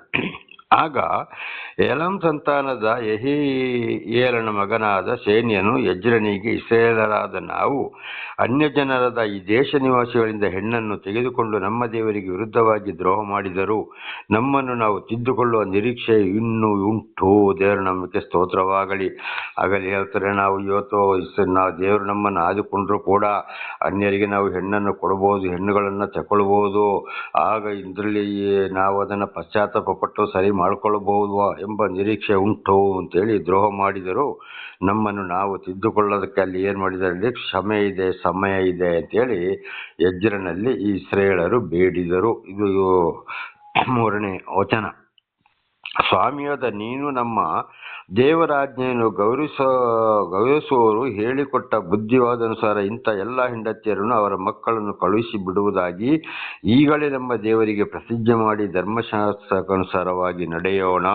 ಆಗ ಏಲಾಮ್ ಸಂತಾನದ ಯೆಹೀಯೇಲನ ಮಗನಾದ ಶೇನ್ಯನು ಎಜ್ರನಿಗೆ, ಇಸ್ರಾಯೇಲರಾದ ನಾವು ಅನ್ಯಜನರಾದ ಈ ದೇಶ ನಿವಾಸಿಗಳಿಂದ ಹೆಣ್ಣನ್ನು ತೆಗೆದುಕೊಂಡು ನಮ್ಮ ದೇವರಿಗೆ ವಿರುದ್ಧವಾಗಿ ದ್ರೋಹ ಮಾಡಿದರು. ನಮ್ಮನ್ನು ನಾವು ತಿದ್ದುಕೊಳ್ಳುವ ನಿರೀಕ್ಷೆ ಇನ್ನೂ ಉಂಟು. ದೇವರ ನಮಗೆ ಸ್ತೋತ್ರವಾಗಲಿ. ಆಗಲಿ ಹೇಳ್ತಾರೆ, ನಾವು ಇವತ್ತು ನಾವು ದೇವರು ನಮ್ಮನ್ನು ಆದುಕೊಂಡ್ರೂ ಕೂಡ ಅನ್ಯರಿಗೆ ನಾವು ಹೆಣ್ಣನ್ನು ಕೊಡ್ಬೋದು, ಹೆಣ್ಣುಗಳನ್ನು ತಗೊಳ್ಬೋದು. ಆಗ ಇದರಲ್ಲಿ ನಾವು ಅದನ್ನು ಪಶ್ಚಾತ್ತಾಪ ಪಟ್ಟು ಸರಿ ಮಾಡ್ಕೊಳ್ಬಹುದು ಎಂಬ ನಿರೀಕ್ಷೆ ಉಂಟು ಅಂತೇಳಿ ದ್ರೋಹ ಮಾಡಿದರು. ನಮ್ಮನ್ನು ನಾವು ತಿದ್ದುಕೊಳ್ಳೋದಕ್ಕೆ ಅಲ್ಲಿ ಏನು ಮಾಡಿದ್ದಾರೆ? ಕ್ಷಮೆ ಇದೆ, ಸಮಯ ಇದೆ ಅಂತೇಳಿ ಎಜ್ರನಲ್ಲಿ ಈ ಇಸ್ರಾಯೇಲರು ಬೇಡಿದರು. ಇದು 3ನೇ ವಚನ. ಸ್ವಾಮಿಯಾದ ನೀನು ನಮ್ಮ ದೇವರಾಜ್ಞೆಯನ್ನು ಗೌರವಿಸುವವರು ಹೇಳಿಕೊಟ್ಟ ಬುದ್ಧಿವಾದನುಸಾರ ಇಂಥ ಎಲ್ಲ ಹೆಂಡತಿಯರನ್ನು ಅವರ ಮಕ್ಕಳನ್ನು ಕಳುಹಿಸಿ ಬಿಡುವುದಾಗಿ ಈಗಲೇ ನಮ್ಮ ದೇವರಿಗೆ ಪ್ರತಿಜ್ಞೆ ಮಾಡಿ ಧರ್ಮಶಾಸ್ತ್ರಕ್ಕನುಸಾರವಾಗಿ ನಡೆಯೋಣ.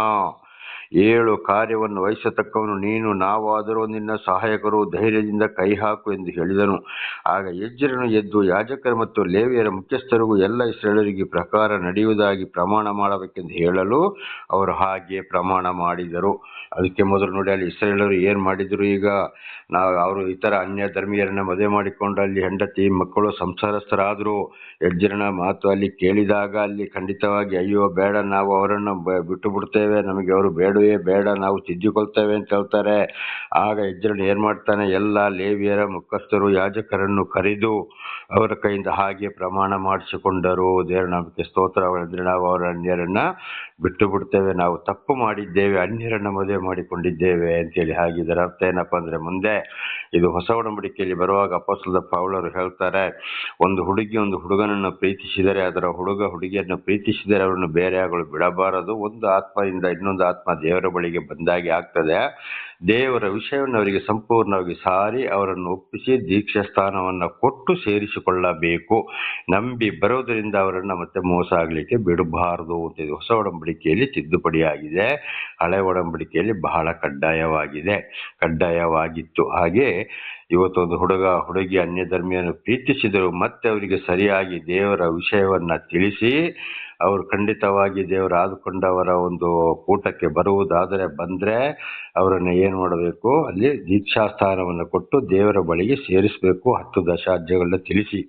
7 ಕಾರ್ಯವನ್ನು ವಹಿಸತಕ್ಕವನು ನೀನು, ನಾವಾದರೂ ನಿನ್ನ ಸಹಾಯಕರು, ಧೈರ್ಯದಿಂದ ಕೈ ಹಾಕು ಎಂದು ಹೇಳಿದನು. ಆಗ ಎಜ್ರನು ಎದ್ದು ಯಾಜಕರು ಮತ್ತು ಲೇವಿಯರ ಮುಖ್ಯಸ್ಥರಿಗೂ ಎಲ್ಲ ಇಸ್ರಾಯೇಲರಿಗೆ ಪ್ರಕಾರ ನಡೆಯುವುದಾಗಿ ಪ್ರಮಾಣ ಮಾಡಬೇಕೆಂದು ಹೇಳಲು ಅವರು ಹಾಗೆ ಪ್ರಮಾಣ ಮಾಡಿದರು. ಅದಕ್ಕೆ ಮೊದಲು ನೋಡಿ, ಅಲ್ಲಿ ಇಸ್ರಾಯೇಲರು ಏನ್ ಮಾಡಿದ್ರು, ಈಗ ಅವರು ಇತರ ಅನ್ಯ ಧರ್ಮೀಯರನ್ನ ಮದುವೆ ಮಾಡಿಕೊಂಡು ಅಲ್ಲಿ ಹೆಂಡತಿ ಮಕ್ಕಳು ಸಂಸಾರಸ್ಥರಾದ್ರು. ಎಜ್ರನ ಮಾತು ಅಲ್ಲಿ ಕೇಳಿದಾಗ ಅಲ್ಲಿ ಖಂಡಿತವಾಗಿ ಅಯ್ಯೋ ಬೇಡ, ನಾವು ಅವರನ್ನು ಬಿಟ್ಟು ಬಿಡ್ತೇವೆ, ನಮಗೆ ಅವರು ಬೇಡವೇ ಬೇಡ, ನಾವು ತಿದ್ದಿಕೊಳ್ತೇವೆ ಅಂತ ಹೇಳ್ತಾರೆ. ಆಗ ಎಜ್ರನು ಏನ್ ಮಾಡ್ತಾನೆ, ಎಲ್ಲ ಲೇವಿಯರ ಮುಖಸ್ಥರು ಯಾಜಕರನ್ನು ಕರೆದು ಅವರ ಕೈಯಿಂದ ಹಾಗೆ ಪ್ರಮಾಣ ಮಾಡಿಸಿಕೊಂಡರು. ದೇವರ ನಾಮಕ್ಕೆ ಸ್ತೋತ್ರಗಳಿದ್ರೆ, ನಾವು ಅವರ ಅನ್ಯರನ್ನ ಬಿಟ್ಟು ಬಿಡ್ತೇವೆ, ನಾವು ತಪ್ಪು ಮಾಡಿದ್ದೇವೆ, ಅನ್ಯರನ್ನ ಮದುವೆ ಮಾಡಿಕೊಂಡಿದ್ದೇವೆ ಅಂತೇಳಿ. ಹಾಗೆ ಇದರ ಅರ್ಥ ಏನಪ್ಪಾ ಅಂದ್ರೆ, ಮುಂದೆ ಇದು ಹೊಸ ಒಡಂಬಡಿಕೆಯಲ್ಲಿ ಬರುವಾಗ ಅಪೊಸ್ತಲರಾದ ಪೌಲರು ಹೇಳ್ತಾರೆ, ಒಂದು ಹುಡುಗಿ ಒಂದು ಹುಡುಗನನ್ನು ಪ್ರೀತಿಸಿದರೆ, ಅದರ ಹುಡುಗ ಹುಡುಗಿಯನ್ನು ಪ್ರೀತಿಸಿದರೆ ಅವರನ್ನು ಬೇರೆಯಾಗಲು ಬಿಡಬಾರದು. ಒಂದು ಆತ್ಮದಿಂದ ಇನ್ನೊಂದು ಆತ್ಮ ದೇವರ ಬಳಿಗೆ ಬಂದಾಗೆ ಆಗ್ತದೆ. ದೇವರ ವಿಷಯವನ್ನು ಅವರಿಗೆ ಸಂಪೂರ್ಣವಾಗಿ ಸಾರಿ ಅವರನ್ನು ಒಪ್ಪಿಸಿ ದೀಕ್ಷಾ ಸ್ಥಾನವನ್ನು ಕೊಟ್ಟು ಸೇರಿಸಿಕೊಳ್ಳಬೇಕು. ನಂಬಿ ಬರೋದರಿಂದ ಅವರನ್ನು ಮತ್ತೆ ಮೋಸ ಆಗ್ಲಿಕ್ಕೆ ಬಿಡಬಾರದು ಅಂತ ಇದು ಹೊಸ ಒಡಂಬಡಿಕೆಯಲ್ಲಿ ತಿದ್ದುಪಡಿಯಾಗಿದೆ. ಹಳೆ ಒಡಂಬಡಿಕೆಯಲ್ಲಿ ಬಹಳ ಕಡ್ಡಾಯವಾಗಿತ್ತು. ಹಾಗೆ ಇವತ್ತೊಂದು ಹುಡುಗ ಹುಡುಗಿ ಅನ್ಯ ಧರ್ಮಿಯನ್ನು ಪ್ರೀತಿಸಿದರು, ಮತ್ತೆ ಅವರಿಗೆ ಸರಿಯಾಗಿ ದೇವರ ವಿಷಯವನ್ನ ತಿಳಿಸಿ ಅವರು ಖಂಡಿತವಾಗಿ ದೇವರು ಆದುಕೊಂಡವರ ಒಂದು ಕೂಟಕ್ಕೆ ಬರುವುದಾದರೆ ಬಂದ್ರೆ ಅವರನ್ನ ಏನ್ ಮಾಡಬೇಕು, ಅಲ್ಲಿ ದೀಕ್ಷಾಸ್ಥಾನವನ್ನು ಕೊಟ್ಟು ದೇವರ ಬಳಿಗೆ ಸೇರಿಸಬೇಕು. 10 ದಶಾಜ್ಞೆಗಳನ್ನ ತಿಳಿಸಿ.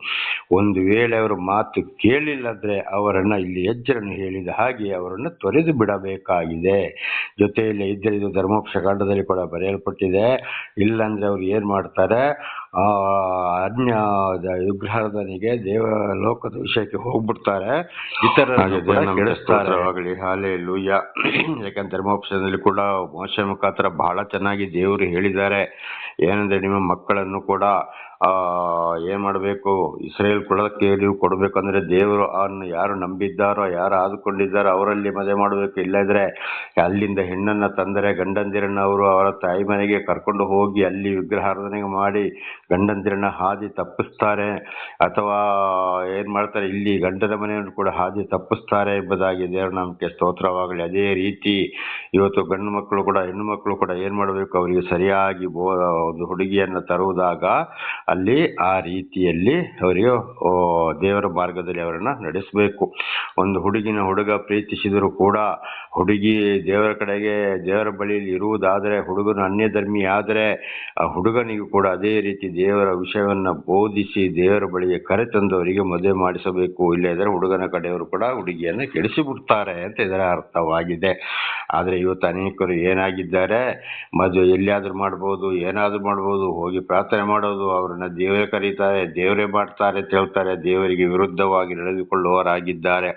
ಒಂದು ವೇಳೆ ಅವರು ಮಾತು ಕೇಳಿಲ್ಲ ಅಂದ್ರೆ ಅವರನ್ನ ಇಲ್ಲಿ ಎಜ್ರನು ಹೇಳಿದ ಹಾಗೆ ಅವರನ್ನು ತೊರೆದು ಬಿಡಬೇಕಾಗಿದೆ. ಜೊತೆಯಲ್ಲಿ ಇದ್ದರೆ ಇದು ಧರ್ಮೋಪದೇಶ ಕಾಂಡದಲ್ಲಿ ಕೂಡ ಬರೆಯಲ್ಪಟ್ಟಿದೆ. ಇಲ್ಲಾಂದ್ರೆ ಅವ್ರು ಏನ್ ಮಾಡ್ತಾರೆ, ಅನ್ಯ ವಿಗ್ರಹಾರಾಧನೆಗೆ ದೇವ ಲೋಕದ ವಿಷಯಕ್ಕೆ ಹೋಗ್ಬಿಡ್ತಾರೆ, ಇತರ ಕೆಡಿಸ್ತಾರೆ. ಹಾಲೆಲೂಯ. ಯಾಕಂದ್ರೆ ಧರ್ಮೋಪದೇಶದಲ್ಲಿ ಕೂಡ ಮೋಶೆ ಮುಖಾಂತರ ಬಹಳ ಚೆನ್ನಾಗಿ ದೇವರು ಹೇಳಿದ್ದಾರೆ. ಏನಂದ್ರೆ, ನಿಮ್ಮ ಮಕ್ಕಳನ್ನು ಕೂಡ ಏನ್ ಮಾಡಬೇಕು, ಇಸ್ರೇಲ್ ಕುಲಕ್ಕೆ ನೀವು ಕೊಡ್ಬೇಕಂದ್ರೆ ದೇವರು ಅವನ್ನ ಯಾರು ನಂಬಿದ್ದಾರೋ, ಯಾರು ಆದುಕೊಂಡಿದ್ದಾರೋ ಅವರಲ್ಲಿ ಮದುವೆ ಮಾಡಬೇಕು. ಇಲ್ಲದ್ರೆ ಅಲ್ಲಿಂದ ಹೆಣ್ಣನ್ನ ತಂದರೆ ಗಂಡಂದಿರನ್ನ ಅವರು ಅವರ ತಾಯಿ ಮನೆಗೆ ಕರ್ಕೊಂಡು ಹೋಗಿ ಅಲ್ಲಿ ವಿಗ್ರಹಾರಾಧನೆ ಮಾಡಿ ಗಂಡಂದಿರನ್ನ ಹಾದಿ ತಪ್ಪಿಸ್ತಾರೆ, ಅಥವಾ ಏನ್ ಮಾಡ್ತಾರೆ, ಇಲ್ಲಿ ಗಂಡನ ಮನೆಯನ್ನು ಕೂಡ ಹಾದಿ ತಪ್ಪಿಸ್ತಾರೆ ಎಂಬುದಾಗಿ ದೇವರ ನಾಮಕ್ಕೆ ಸ್ತೋತ್ರವಾಗಲಿ. ಅದೇ ರೀತಿ ಇವತ್ತು ಗಂಡು ಮಕ್ಕಳು ಕೂಡ ಹೆಣ್ಣು ಮಕ್ಕಳು ಕೂಡ ಏನ್ ಮಾಡಬೇಕು, ಅವರಿಗೆ ಸರಿಯಾಗಿ ಒಂದು ಹುಡುಗಿಯನ್ನ ತರುವುದಾಗ ಅಲ್ಲಿ ಆ ರೀತಿಯಲ್ಲಿ ಅವರಿಗೆ ದೇವರ ಮಾರ್ಗದಲ್ಲಿ ಅವರನ್ನ ನಡೆಸಬೇಕು. ಒಂದು ಹುಡುಗ ಪ್ರೀತಿಸಿದರೂ ಕೂಡ ಹುಡುಗಿ ದೇವರ ಕಡೆಗೆ ದೇವರ ಬಳಿಯಲ್ಲಿ ಇರುವುದಾದರೆ, ಹುಡುಗನ ಅನ್ಯ ಧರ್ಮಿ ಆದರೆ ಆ ಹುಡುಗನಿಗೂ ಕೂಡ ಅದೇ ರೀತಿ ದೇವರ ವಿಷಯವನ್ನ ಬೋಧಿಸಿ ದೇವರ ಬಳಿಗೆ ಕರೆತಂದವರಿಗೆ ಮದುವೆ ಮಾಡಿಸಬೇಕು. ಇಲ್ಲದ್ರೆ ಹುಡುಗನ ಕಡೆಯವರು ಕೂಡ ಹುಡುಗಿಯನ್ನ ಕೆಡಿಸಿಬಿಡ್ತಾರೆ ಅಂತ ಇದರ ಅರ್ಥವಾಗಿದೆ. ಆದ್ರೆ ಇವತ್ತು ಅನೇಕರು ಏನಾಗಿದ್ದಾರೆ, ಮದುವೆ ಎಲ್ಲಿಯಾದ್ರೂ ಮಾಡ್ಬೋದು, ಏನಾದ್ರೂ ಮಾಡ್ಬೋದು, ಹೋಗಿ ಪ್ರಾರ್ಥನೆ ಮಾಡೋದು, ಅವ್ರನ್ನ ದೇವರೇ ಕರೀತಾರೆ, ದೇವರೇ ಮಾಡ್ತಾರೆ ಅಂತ ಹೇಳ್ತಾರೆ, ದೇವರಿಗೆ ವಿರುದ್ಧವಾಗಿ ನಡೆದುಕೊಳ್ಳುವವರಾಗಿದ್ದಾರೆ.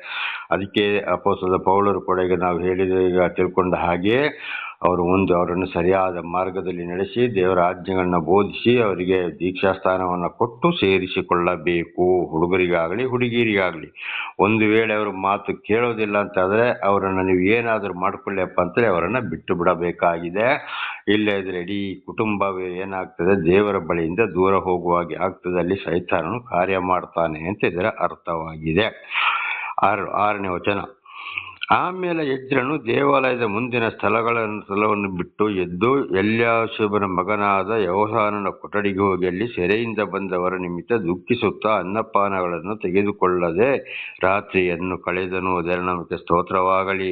ಅದಕ್ಕೆ ಅಪೊಸ್ತಲರಾದ ಪೌಲರು ಕೂಡ ಈಗ ನಾವು ಈಗ ತಿಳ್ಕೊಂಡ ಹಾಗೆ ಅವರನ್ನು ಸರಿಯಾದ ಮಾರ್ಗದಲ್ಲಿ ನಡೆಸಿ ದೇವರ ಆಜ್ಞೆಗಳನ್ನ ಬೋಧಿಸಿ ಅವರಿಗೆ ದೀಕ್ಷಾಸ್ಥಾನವನ್ನು ಕೊಟ್ಟು ಸೇರಿಸಿಕೊಳ್ಳಬೇಕು. ಹುಡುಗರಿಗಾಗಲಿ ಹುಡುಗಿಯರಿಗಾಗಲಿ. ಒಂದು ವೇಳೆ ಅವರು ಮಾತು ಕೇಳೋದಿಲ್ಲ ಅಂತಾದ್ರೆ ಅವರನ್ನ ನೀವು ಏನಾದರೂ ಮಾಡ್ಕೊಳ್ಳಿಯಪ್ಪ ಅಂತೇಳಿ ಅವರನ್ನ ಬಿಟ್ಟು ಬಿಡಬೇಕಾಗಿದೆ. ಇಲ್ಲದ್ರೆ ಇಡೀ ಕುಟುಂಬವೇ ಏನಾಗ್ತದೆ, ದೇವರ ಬಳಿಯಿಂದ ದೂರ ಹೋಗುವಾಗೆ ಆಗ್ತದೆ. ಅಲ್ಲಿ ಸೈತಾನನು ಕಾರ್ಯ ಮಾಡ್ತಾನೆ ಅಂತ ಇದರ ಅರ್ಥವಾಗಿದೆ. 6ನೇ ವಚನ. ಆಮೇಲೆ ಎಜ್ರನು ದೇವಾಲಯದ ಮುಂದಿನ ಸ್ಥಳವನ್ನು ಬಿಟ್ಟು ಎದ್ದು ಎಲ್ಯಾಷೀಬನ ಮಗನಾದ ಯೋಹಾನನ ಕೊಠಡಿಗೆ ಹೋಗಿ ಅಲ್ಲಿ ಸೆರೆಯಿಂದ ಬಂದವರ ನಿಮಿತ್ತ ದುಃಖಿಸುತ್ತಾ ಅನ್ನಪಾನಗಳನ್ನು ತೆಗೆದುಕೊಳ್ಳದೆ ರಾತ್ರಿಯನ್ನು ಕಳೆದನು. ದೇವರ ನಾಮಕ್ಕೆ ಸ್ತೋತ್ರವಾಗಲಿ.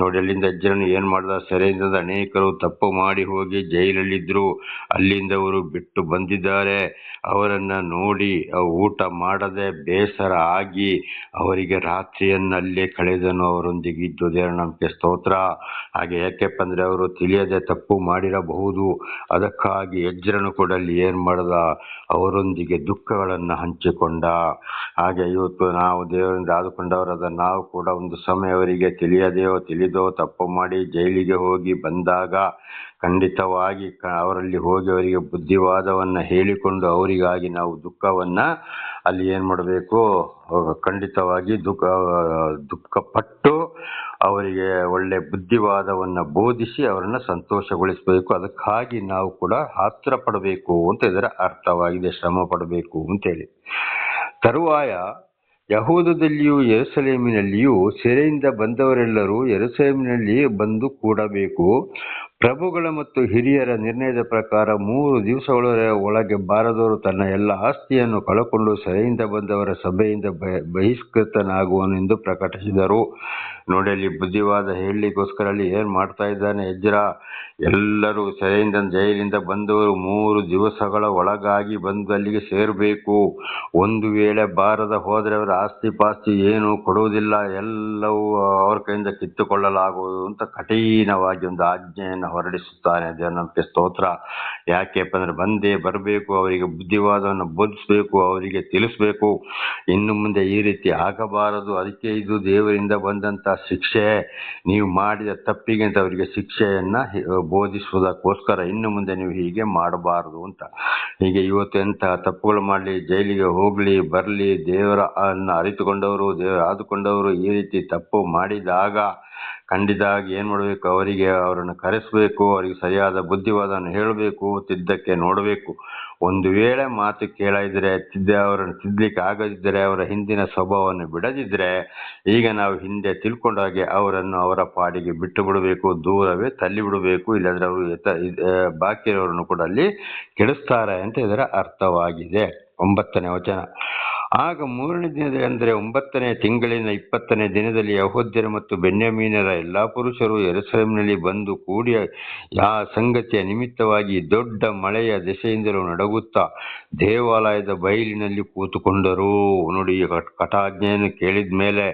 ನೋಡಿ, ಅಲ್ಲಿಂದ ಎಜ್ರನು ಏನ್ ಮಾಡ್ದ, ಸೆರೆಯಿಂದ ಅನೇಕರು ತಪ್ಪು ಮಾಡಿ ಹೋಗಿ ಜೈಲಲ್ಲಿದ್ರು, ಅಲ್ಲಿಂದ ಅವರು ಬಿಟ್ಟು ಬಂದಿದ್ದಾರೆ. ಅವರನ್ನ ನೋಡಿ ಊಟ ಮಾಡದೆ ಬೇಸರ ಆಗಿ ಅವರಿಗೆ ರಾತ್ರಿಯನ್ನಲ್ಲೇ ಕಳೆದನು, ಅವರೊಂದಿಗೆ ಇದ್ದು. ದೇವರ ನಾಮಕ್ಕೆ ಸ್ತೋತ್ರ. ಹಾಗೆ ಯಾಕೆಪ್ಪ ಅಂದ್ರೆ ಅವರು ತಿಳಿಯದೆ ತಪ್ಪು ಮಾಡಿರಬಹುದು. ಅದಕ್ಕಾಗಿ ಎಜ್ರನು ಕೂಡ ಅಲ್ಲಿ ಏನ್ ಮಾಡ್ದ, ಅವರೊಂದಿಗೆ ದುಃಖಗಳನ್ನ ಹಂಚಿಕೊಂಡ. ಹಾಗೆ ಇವತ್ತು ನಾವು ದೇವರಿಂದ ಆದುಕೊಂಡವರಾದ ನಾವು ಕೂಡ ಒಂದು ಸಮಯ ಅವರಿಗೆ ತಿಳಿದೋ ತಪ್ಪು ಮಾಡಿ ಜೈಲಿಗೆ ಹೋಗಿ ಬಂದಾಗ ಖಂಡಿತವಾಗಿ ಅವರಲ್ಲಿ ಹೋಗಿ ಅವರಿಗೆ ಬುದ್ಧಿವಾದವನ್ನ ಹೇಳಿಕೊಂಡು ಅವರಿಗಾಗಿ ನಾವು ದುಃಖವನ್ನ ಅಲ್ಲಿ ಏನ್ ಮಾಡಬೇಕು, ಖಂಡಿತವಾಗಿ ದುಃಖಪಟ್ಟು ಅವರಿಗೆ ಒಳ್ಳೆ ಬುದ್ಧಿವಾದವನ್ನ ಬೋಧಿಸಿ ಅವರನ್ನ ಸಂತೋಷಗೊಳಿಸಬೇಕು. ಅದಕ್ಕಾಗಿ ನಾವು ಕೂಡ ಆತ್ರ ಪಡಬೇಕು ಅಂತ ಇದರ ಅರ್ಥವಾಗಿದೆ, ಶ್ರಮ ಪಡಬೇಕು ಅಂತೇಳಿ. ತರುವಾಯ ಯಹೂದದಲ್ಲಿಯೂ ಯೆರೂಸಲೇಮಿನಲ್ಲಿಯೂ ಸೆರೆಯಿಂದ ಬಂದವರೆಲ್ಲರೂ ಯೆರೂಸಲೇಮಿನಲ್ಲಿ ಬಂದು ಕೂಡಬೇಕು. ಪ್ರಭುಗಳ ಮತ್ತು ಹಿರಿಯರ ನಿರ್ಣಯದ ಪ್ರಕಾರ 3 ದಿವಸಗಳ ಒಳಗೆ ಬಾರದವರು ತನ್ನ ಎಲ್ಲ ಆಸ್ತಿಯನ್ನು ಕಳಕೊಂಡು ಸೆರೆಯಿಂದ ಬಂದವರ ಸಭೆಯಿಂದ ಬಹಿಷ್ಕೃತನಾಗುವನು ಎಂದು ಪ್ರಕಟಿಸಿದರು. ನೋಡಿ, ಅಲ್ಲಿ ಬುದ್ಧಿವಾದ ಹೇಳಲಿಕ್ಕೋಸ್ಕರ ಅಲ್ಲಿ ಏನ್ ಮಾಡ್ತಾ ಇದ್ದಾನೆ ಎಜ್ರ. ಎಲ್ಲರೂ ಸೆರೆಯಿಂದ ಜೈಲಿಂದ ಬಂದವರು 3 ದಿವಸಗಳ ಒಳಗಾಗಿ ಬಂದು ಅಲ್ಲಿಗೆ ಸೇರಬೇಕು. ಒಂದು ವೇಳೆ ಬಾರದ ಹೋದ್ರೆ ಅವರ ಆಸ್ತಿ ಪಾಸ್ತಿ ಏನು ಕೊಡುವುದಿಲ್ಲ, ಎಲ್ಲವೂ ಅವ್ರ ಕೈಯಿಂದ ಕಿತ್ತುಕೊಳ್ಳಲಾಗುವುದು ಅಂತ ಕಠಿಣವಾಗಿ ಒಂದು ಆಜ್ಞೆಯನ್ನು ಹೊರಡಿಸುತ್ತಾನೆ. ದೇವರಿಗೆ ಸ್ತೋತ್ರ. ಯಾಕೆಪ್ಪ ಅಂದ್ರೆ ಬಂದೇ ಬರಬೇಕು, ಅವರಿಗೆ ಬುದ್ಧಿವಾದವನ್ನು ಬೋಧಿಸಬೇಕು, ಅವರಿಗೆ ತಿಳಿಸ್ಬೇಕು, ಇನ್ನು ಮುಂದೆ ಈ ರೀತಿ ಆಗಬಾರದು. ಅದಕ್ಕೆ ಇದು ದೇವರಿಂದ ಬಂದಂತ ಶಿಕ್ಷೆ, ನೀವು ಮಾಡಿದ ತಪ್ಪಿಗೆ ಅಂತ ಅವರಿಗೆ ಶಿಕ್ಷೆಯನ್ನ ಬೋಧಿಸುವುದಕ್ಕೋಸ್ಕರ ಇನ್ನು ಮುಂದೆ ನೀವು ಹೀಗೆ ಮಾಡಬಾರದು ಅಂತ. ಹೀಗೆ ಇವತ್ತು ಎಂತ ತಪ್ಪುಗಳು ಮಾಡಲಿ, ಜೈಲಿಗೆ ಹೋಗ್ಲಿ ಬರ್ಲಿ, ದೇವರ ಅರಿತುಕೊಂಡವರು, ದೇವರ ಆದುಕೊಂಡವರು ಈ ರೀತಿ ತಪ್ಪು ಮಾಡಿದಾಗ ಖಂಡಿತವಾಗಿ ಏನ್ ಮಾಡಬೇಕು, ಅವರನ್ನು ಕರೆಸಬೇಕು, ಅವರಿಗೆ ಸರಿಯಾದ ಬುದ್ಧಿವಾದವನ್ನು ಹೇಳಬೇಕು, ತಿದ್ದಕ್ಕೆ ನೋಡಬೇಕು. ಒಂದು ವೇಳೆ ಮಾತು ಕೇಳದಿದ್ರೆ, ಅವರನ್ನು ತಿದ್ದಲಿಕ್ಕೆ ಆಗದಿದ್ದರೆ, ಅವರ ಹಿಂದಿನ ಸ್ವಭಾವವನ್ನು ಬಿಡದಿದ್ರೆ, ಈಗ ನಾವು ಹಿಂದೆ ತಿಳ್ಕೊಂಡ ಹಾಗೆ ಅವರನ್ನು ಅವರ ಪಾಡಿಗೆ ಬಿಟ್ಟು ಬಿಡಬೇಕು, ದೂರವೇ ತಳ್ಳಿ ಬಿಡಬೇಕು. ಇಲ್ಲಂದ್ರೆ ಅವರು ಬಾಕಿಯವರನ್ನು ಕೂಡ ಅಲ್ಲಿ ಕೆಡಿಸ್ತಾರೆ ಅಂತ ಇದರ ಅರ್ಥವಾಗಿದೆ. 9ನೇ ವಚನ. ಆಗ 3ನೇ ದಿನದಲ್ಲಿ ಅಂದರೆ 9ನೇ ತಿಂಗಳಿನ 20ನೇ ದಿನದಲ್ಲಿ ಯೆಹೂದ್ಯರ ಮತ್ತು ಬೆನ್ಯಾಮೀನರ ಎಲ್ಲಾ ಪುರುಷರು ಯೆರೂಸಲೇಮಿನಲ್ಲಿ ಬಂದು ಕೂಡಿ ಆ ಸಂಗತಿಯ ನಿಮಿತ್ತವಾಗಿ ದೊಡ್ಡ ಮಳೆಯ ದೆಸೆಯಿಂದಲೂ ನಡುಗುತ್ತಾ ದೇವಾಲಯದ ಬಯಲಿನಲ್ಲಿ ಕೂತುಕೊಂಡರು. ನೋಡಿ, ಕಟಾಜ್ಞೆಯನ್ನು ಕೇಳಿದ ಮೇಲೆ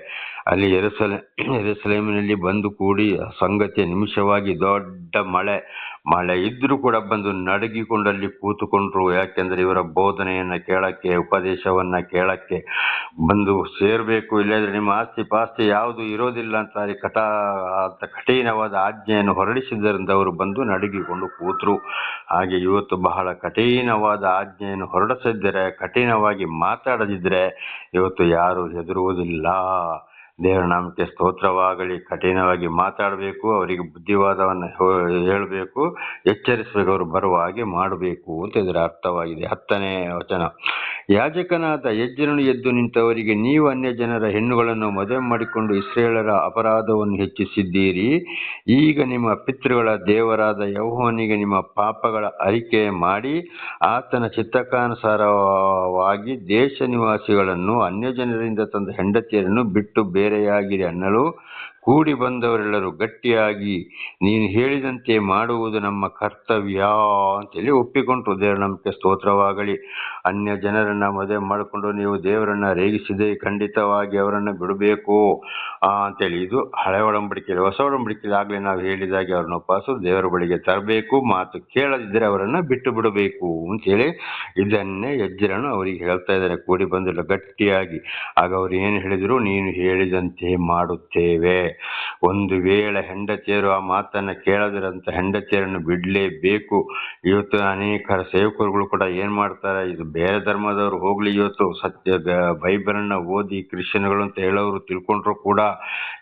ಅಲ್ಲಿ ಯೆರೂಸಲೇಮಿನಲ್ಲಿ ಬಂದು ಕೂಡಿ ಸಂಗತಿಯ ನಿಮಿಷವಾಗಿ ದೊಡ್ಡ ಮಳೆ ಇದ್ರೂ ಕೂಡ ಬಂದು ನಡುಗಿಕೊಂಡಲ್ಲಿ ಕೂತುಕೊಂಡ್ರು. ಯಾಕೆಂದ್ರೆ ಇವರ ಬೋಧನೆಯನ್ನ ಕೇಳಕ್ಕೆ, ಉಪದೇಶವನ್ನ ಕೇಳಕ್ಕೆ ಬಂದು ಸೇರ್ಬೇಕು. ಇಲ್ಲದ್ರೆ ನಿಮ್ಮ ಆಸ್ತಿ ಪಾಸ್ತಿ ಯಾವುದು ಇರೋದಿಲ್ಲ ಅಂತ ಕಠಿಣವಾದ ಆಜ್ಞೆಯನ್ನು ಹೊರಡಿಸಿದ್ದರಿಂದ ಅವರು ಬಂದು ನಡುಗಿಕೊಂಡು ಕೂತ್ರು. ಹಾಗೆ ಇವತ್ತು ಬಹಳ ಕಠಿಣವಾದ ಆಜ್ಞೆಯನ್ನು ಹೊರಡಿಸಿದ್ರೆ, ಕಠಿಣವಾಗಿ ಮಾತಾಡದಿದ್ರೆ ಇವತ್ತು ಯಾರು ಹೆದರುವುದಿಲ್ಲ. ದೇವರ ನಾಮಕ್ಕೆ ಸ್ತೋತ್ರವಾಗಲಿ. ಕಠಿಣವಾಗಿ ಮಾತಾಡಬೇಕು, ಅವರಿಗೆ ಬುದ್ಧಿವಾದವನ್ನು ಹೇಳಬೇಕು, ಎಚ್ಚರಿಸಬೇಕು, ಅವರು ಬರುವ ಹಾಗೆ ಮಾಡಬೇಕು ಅಂತ ಇದರ ಅರ್ಥವಾಗಿದೆ. 10ನೇ ವಚನ. ಯಾಜಕನಾದ ಎಜ್ರನು ಎದ್ದು ನಿಂತವರಿಗೆ, ನೀವು ಅನ್ಯ ಜನರ ಹೆಣ್ಣುಗಳನ್ನು ಮದುವೆ ಮಾಡಿಕೊಂಡು ಇಸ್ರಾಯೇಲರ ಅಪರಾಧವನ್ನು ಹೆಚ್ಚಿಸಿದ್ದೀರಿ. ಈಗ ನಿಮ್ಮ ಪಿತೃಗಳ ದೇವರಾದ ಯೆಹೋವನಿಗೆ ನಿಮ್ಮ ಪಾಪಗಳ ಅರಿಕೆ ಮಾಡಿ ಆತನ ಚಿತ್ತಕ್ಕಾನುಸಾರವಾಗಿ ದೇಶ ನಿವಾಸಿಗಳನ್ನು ಅನ್ಯ ಜನರಿಂದ ತಂದ ಹೆಂಡತಿಯರನ್ನು ಬಿಟ್ಟು ಬೇರೆಯಾಗಿರಿ ಅನ್ನಲು ಕೂಡಿ ಬಂದವರೆಲ್ಲರೂ ಗಟ್ಟಿಯಾಗಿ ನೀನು ಹೇಳಿದಂತೆ ಮಾಡುವುದು ನಮ್ಮ ಕರ್ತವ್ಯ ಅಂತೇಳಿ ಒಪ್ಪಿಕೊಂಡ್ರು. ದೇವರ ನಮಗೆ ಸ್ತೋತ್ರವಾಗಲಿ. ಅನ್ಯ ಜನರನ್ನ ಮದುವೆ ಮಾಡಿಕೊಂಡು ನೀವು ದೇವರನ್ನ ರೇಗಿಸಿದೆ, ಖಂಡಿತವಾಗಿ ಅವರನ್ನ ಬಿಡಬೇಕು ಅಂತೇಳಿ. ಇದು ಹಳೆ ಒಡಂಬಡಿಕೆಯಲ್ಲಿ. ಹೊಸ ಒಡಂಬಡಿಕೆಯಲ್ಲಿ ಆಗ್ಲೇ ನಾವು ಹೇಳಿದಾಗೆ ಅವ್ರನ್ನ ವಾಪಸ್ಸು ದೇವರ ಬಳಿಗೆ ತರಬೇಕು, ಮಾತು ಕೇಳದಿದ್ದರೆ ಅವರನ್ನ ಬಿಟ್ಟು ಬಿಡಬೇಕು ಅಂತೇಳಿ ಇದನ್ನೇ ಎಜ್ರನು ಅವರಿಗೆ ಹೇಳ್ತಾ ಇದ್ದಾರೆ. ಕೂಡಿ ಬಂದಿಲ್ಲ ಗಟ್ಟಿಯಾಗಿ. ಆಗ ಅವ್ರು ಏನು ಹೇಳಿದ್ರು, ನೀನು ಹೇಳಿದಂತೆ ಮಾಡುತ್ತೇವೆ. ಒಂದು ವೇಳೆ ಹೆಂಡತಿಯರು ಆ ಮಾತನ್ನ ಕೇಳದಿರಂತ ಹೆಂಡತಿಯರನ್ನು ಬಿಡ್ಲೇಬೇಕು. ಇವತ್ತು ಅನೇಕ ಸೇವಕರುಗಳು ಕೂಡ ಏನ್ ಮಾಡ್ತಾರೆ, ಇದು ಬೇರೆ ಧರ್ಮದವರು ಹೋಗ್ಲಿ, ಇವತ್ತು ಸತ್ಯ ಬೈಬಲನ್ನ ಓದಿ ಕ್ರಿಶ್ಚಿಯನ್ಗಳು ಅಂತ ಹೇಳೋರು ತಿಳ್ಕೊಂಡ್ರು ಕೂಡ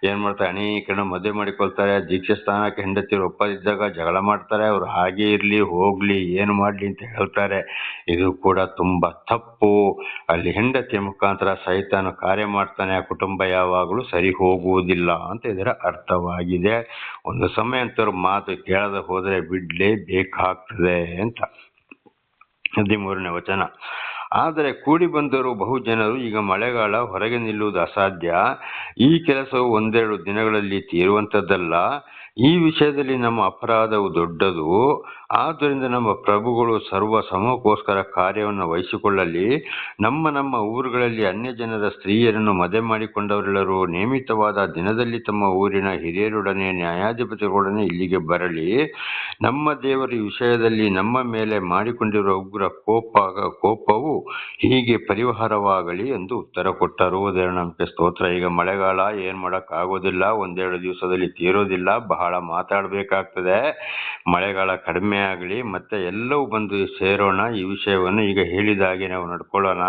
ಏನ್ ಮಾಡ್ತಾರೆ, ಅನೇಕರನ್ನ ಮದುವೆ ಮಾಡಿಕೊಳ್ತಾರೆ. ದೀಕ್ಷೆ ಸ್ಥಾನಕ್ಕೆ ಹೆಂಡತಿಯರು ಒಪ್ಪದಿದ್ದಾಗ ಜಗಳ ಮಾಡ್ತಾರೆ. ಅವ್ರು ಹಾಗೆ ಇರ್ಲಿ, ಹೋಗ್ಲಿ, ಏನು ಮಾಡ್ಲಿ ಅಂತ ಹೇಳ್ತಾರೆ. ಇದು ಕೂಡ ತುಂಬಾ ತಪ್ಪು. ಅಲ್ಲಿ ಹೆಂಡತಿಯ ಮುಖಾಂತರ ಸೈತಾನ ಕಾರ್ಯ ಮಾಡ್ತಾನೆ. ಆ ಕುಟುಂಬ ಯಾವಾಗಲೂ ಸರಿ ಹೋಗುವುದಿಲ್ಲ ಅಂತ ಇದರ ಅರ್ಥವಾಗಿದೆ. ಒಂದು ಸಮಯ ಅಂತವ್ರು ಮಾತು ಕೇಳದೆ ಹೋದ್ರೆ ಬಿಡ್ಲೇಬೇಕಾಗ್ತದೆ ಅಂತ. 13ನೇ ವಚನ. ಆದರೆ ಕೂಡಿ ಬಂದರು ಬಹು ಜನರು, ಈಗ ಮಳೆಗಾಲ, ಹೊರಗೆ ನಿಲ್ಲುವುದು ಅಸಾಧ್ಯ, ಈ ಕೆಲಸವು 1-2 ದಿನಗಳಲ್ಲಿ ತೀರುವಂಥದ್ದಲ್ಲ. ಈ ವಿಷಯದಲ್ಲಿ ನಮ್ಮ ಅಪರಾಧವು ದೊಡ್ಡದು. ಆದ್ದರಿಂದ ನಮ್ಮ ಪ್ರಭುಗಳು ಸರ್ವ ಸಮೂಹಕ್ಕೋಸ್ಕರ ಕಾರ್ಯವನ್ನು ವಹಿಸಿಕೊಳ್ಳಲಿ. ನಮ್ಮ ಊರುಗಳಲ್ಲಿ ಅನ್ಯ ಜನರ ಸ್ತ್ರೀಯರನ್ನು ಮದುವೆ ಮಾಡಿಕೊಂಡವರೆಲ್ಲರೂ ನೇಮಿತವಾದ ದಿನದಲ್ಲಿ ತಮ್ಮ ಊರಿನ ಹಿರಿಯರೊಡನೆ ನ್ಯಾಯಾಧಿಪತಿಗಳೊಡನೆ ಇಲ್ಲಿಗೆ ಬರಲಿ. ನಮ್ಮ ದೇವರ ವಿಷಯದಲ್ಲಿ ನಮ್ಮ ಮೇಲೆ ಮಾಡಿಕೊಂಡಿರುವ ಉಗ್ರ ಕೋಪವು ಹೀಗೆ ಪರಿಹಾರವಾಗಲಿ ಎಂದು ಉತ್ತರ ಕೊಟ್ಟರು. ದೇವರ ನಮಗೆ ಸ್ತೋತ್ರ. ಈಗ ಮಳೆಗಾಲ, ಏನ್ ಮಾಡಕ್ ಆಗೋದಿಲ್ಲ, 1-2 ದಿವಸದಲ್ಲಿ ತೀರೋದಿಲ್ಲ, ಬಹಳ ಮಾತಾಡ್ಬೇಕಾಗ್ತದೆ. ಮಳೆಗಾಲ ಕಡಿಮೆ ಆಗಲಿ, ಮತ್ತೆ ಎಲ್ಲವೂ ಬಂದು ಸೇರೋಣ. ಈ ವಿಷಯವನ್ನು ಈಗ ಹೇಳಿದಾಗೆ ನಾವು ನಡ್ಕೊಳ್ಳೋಣ.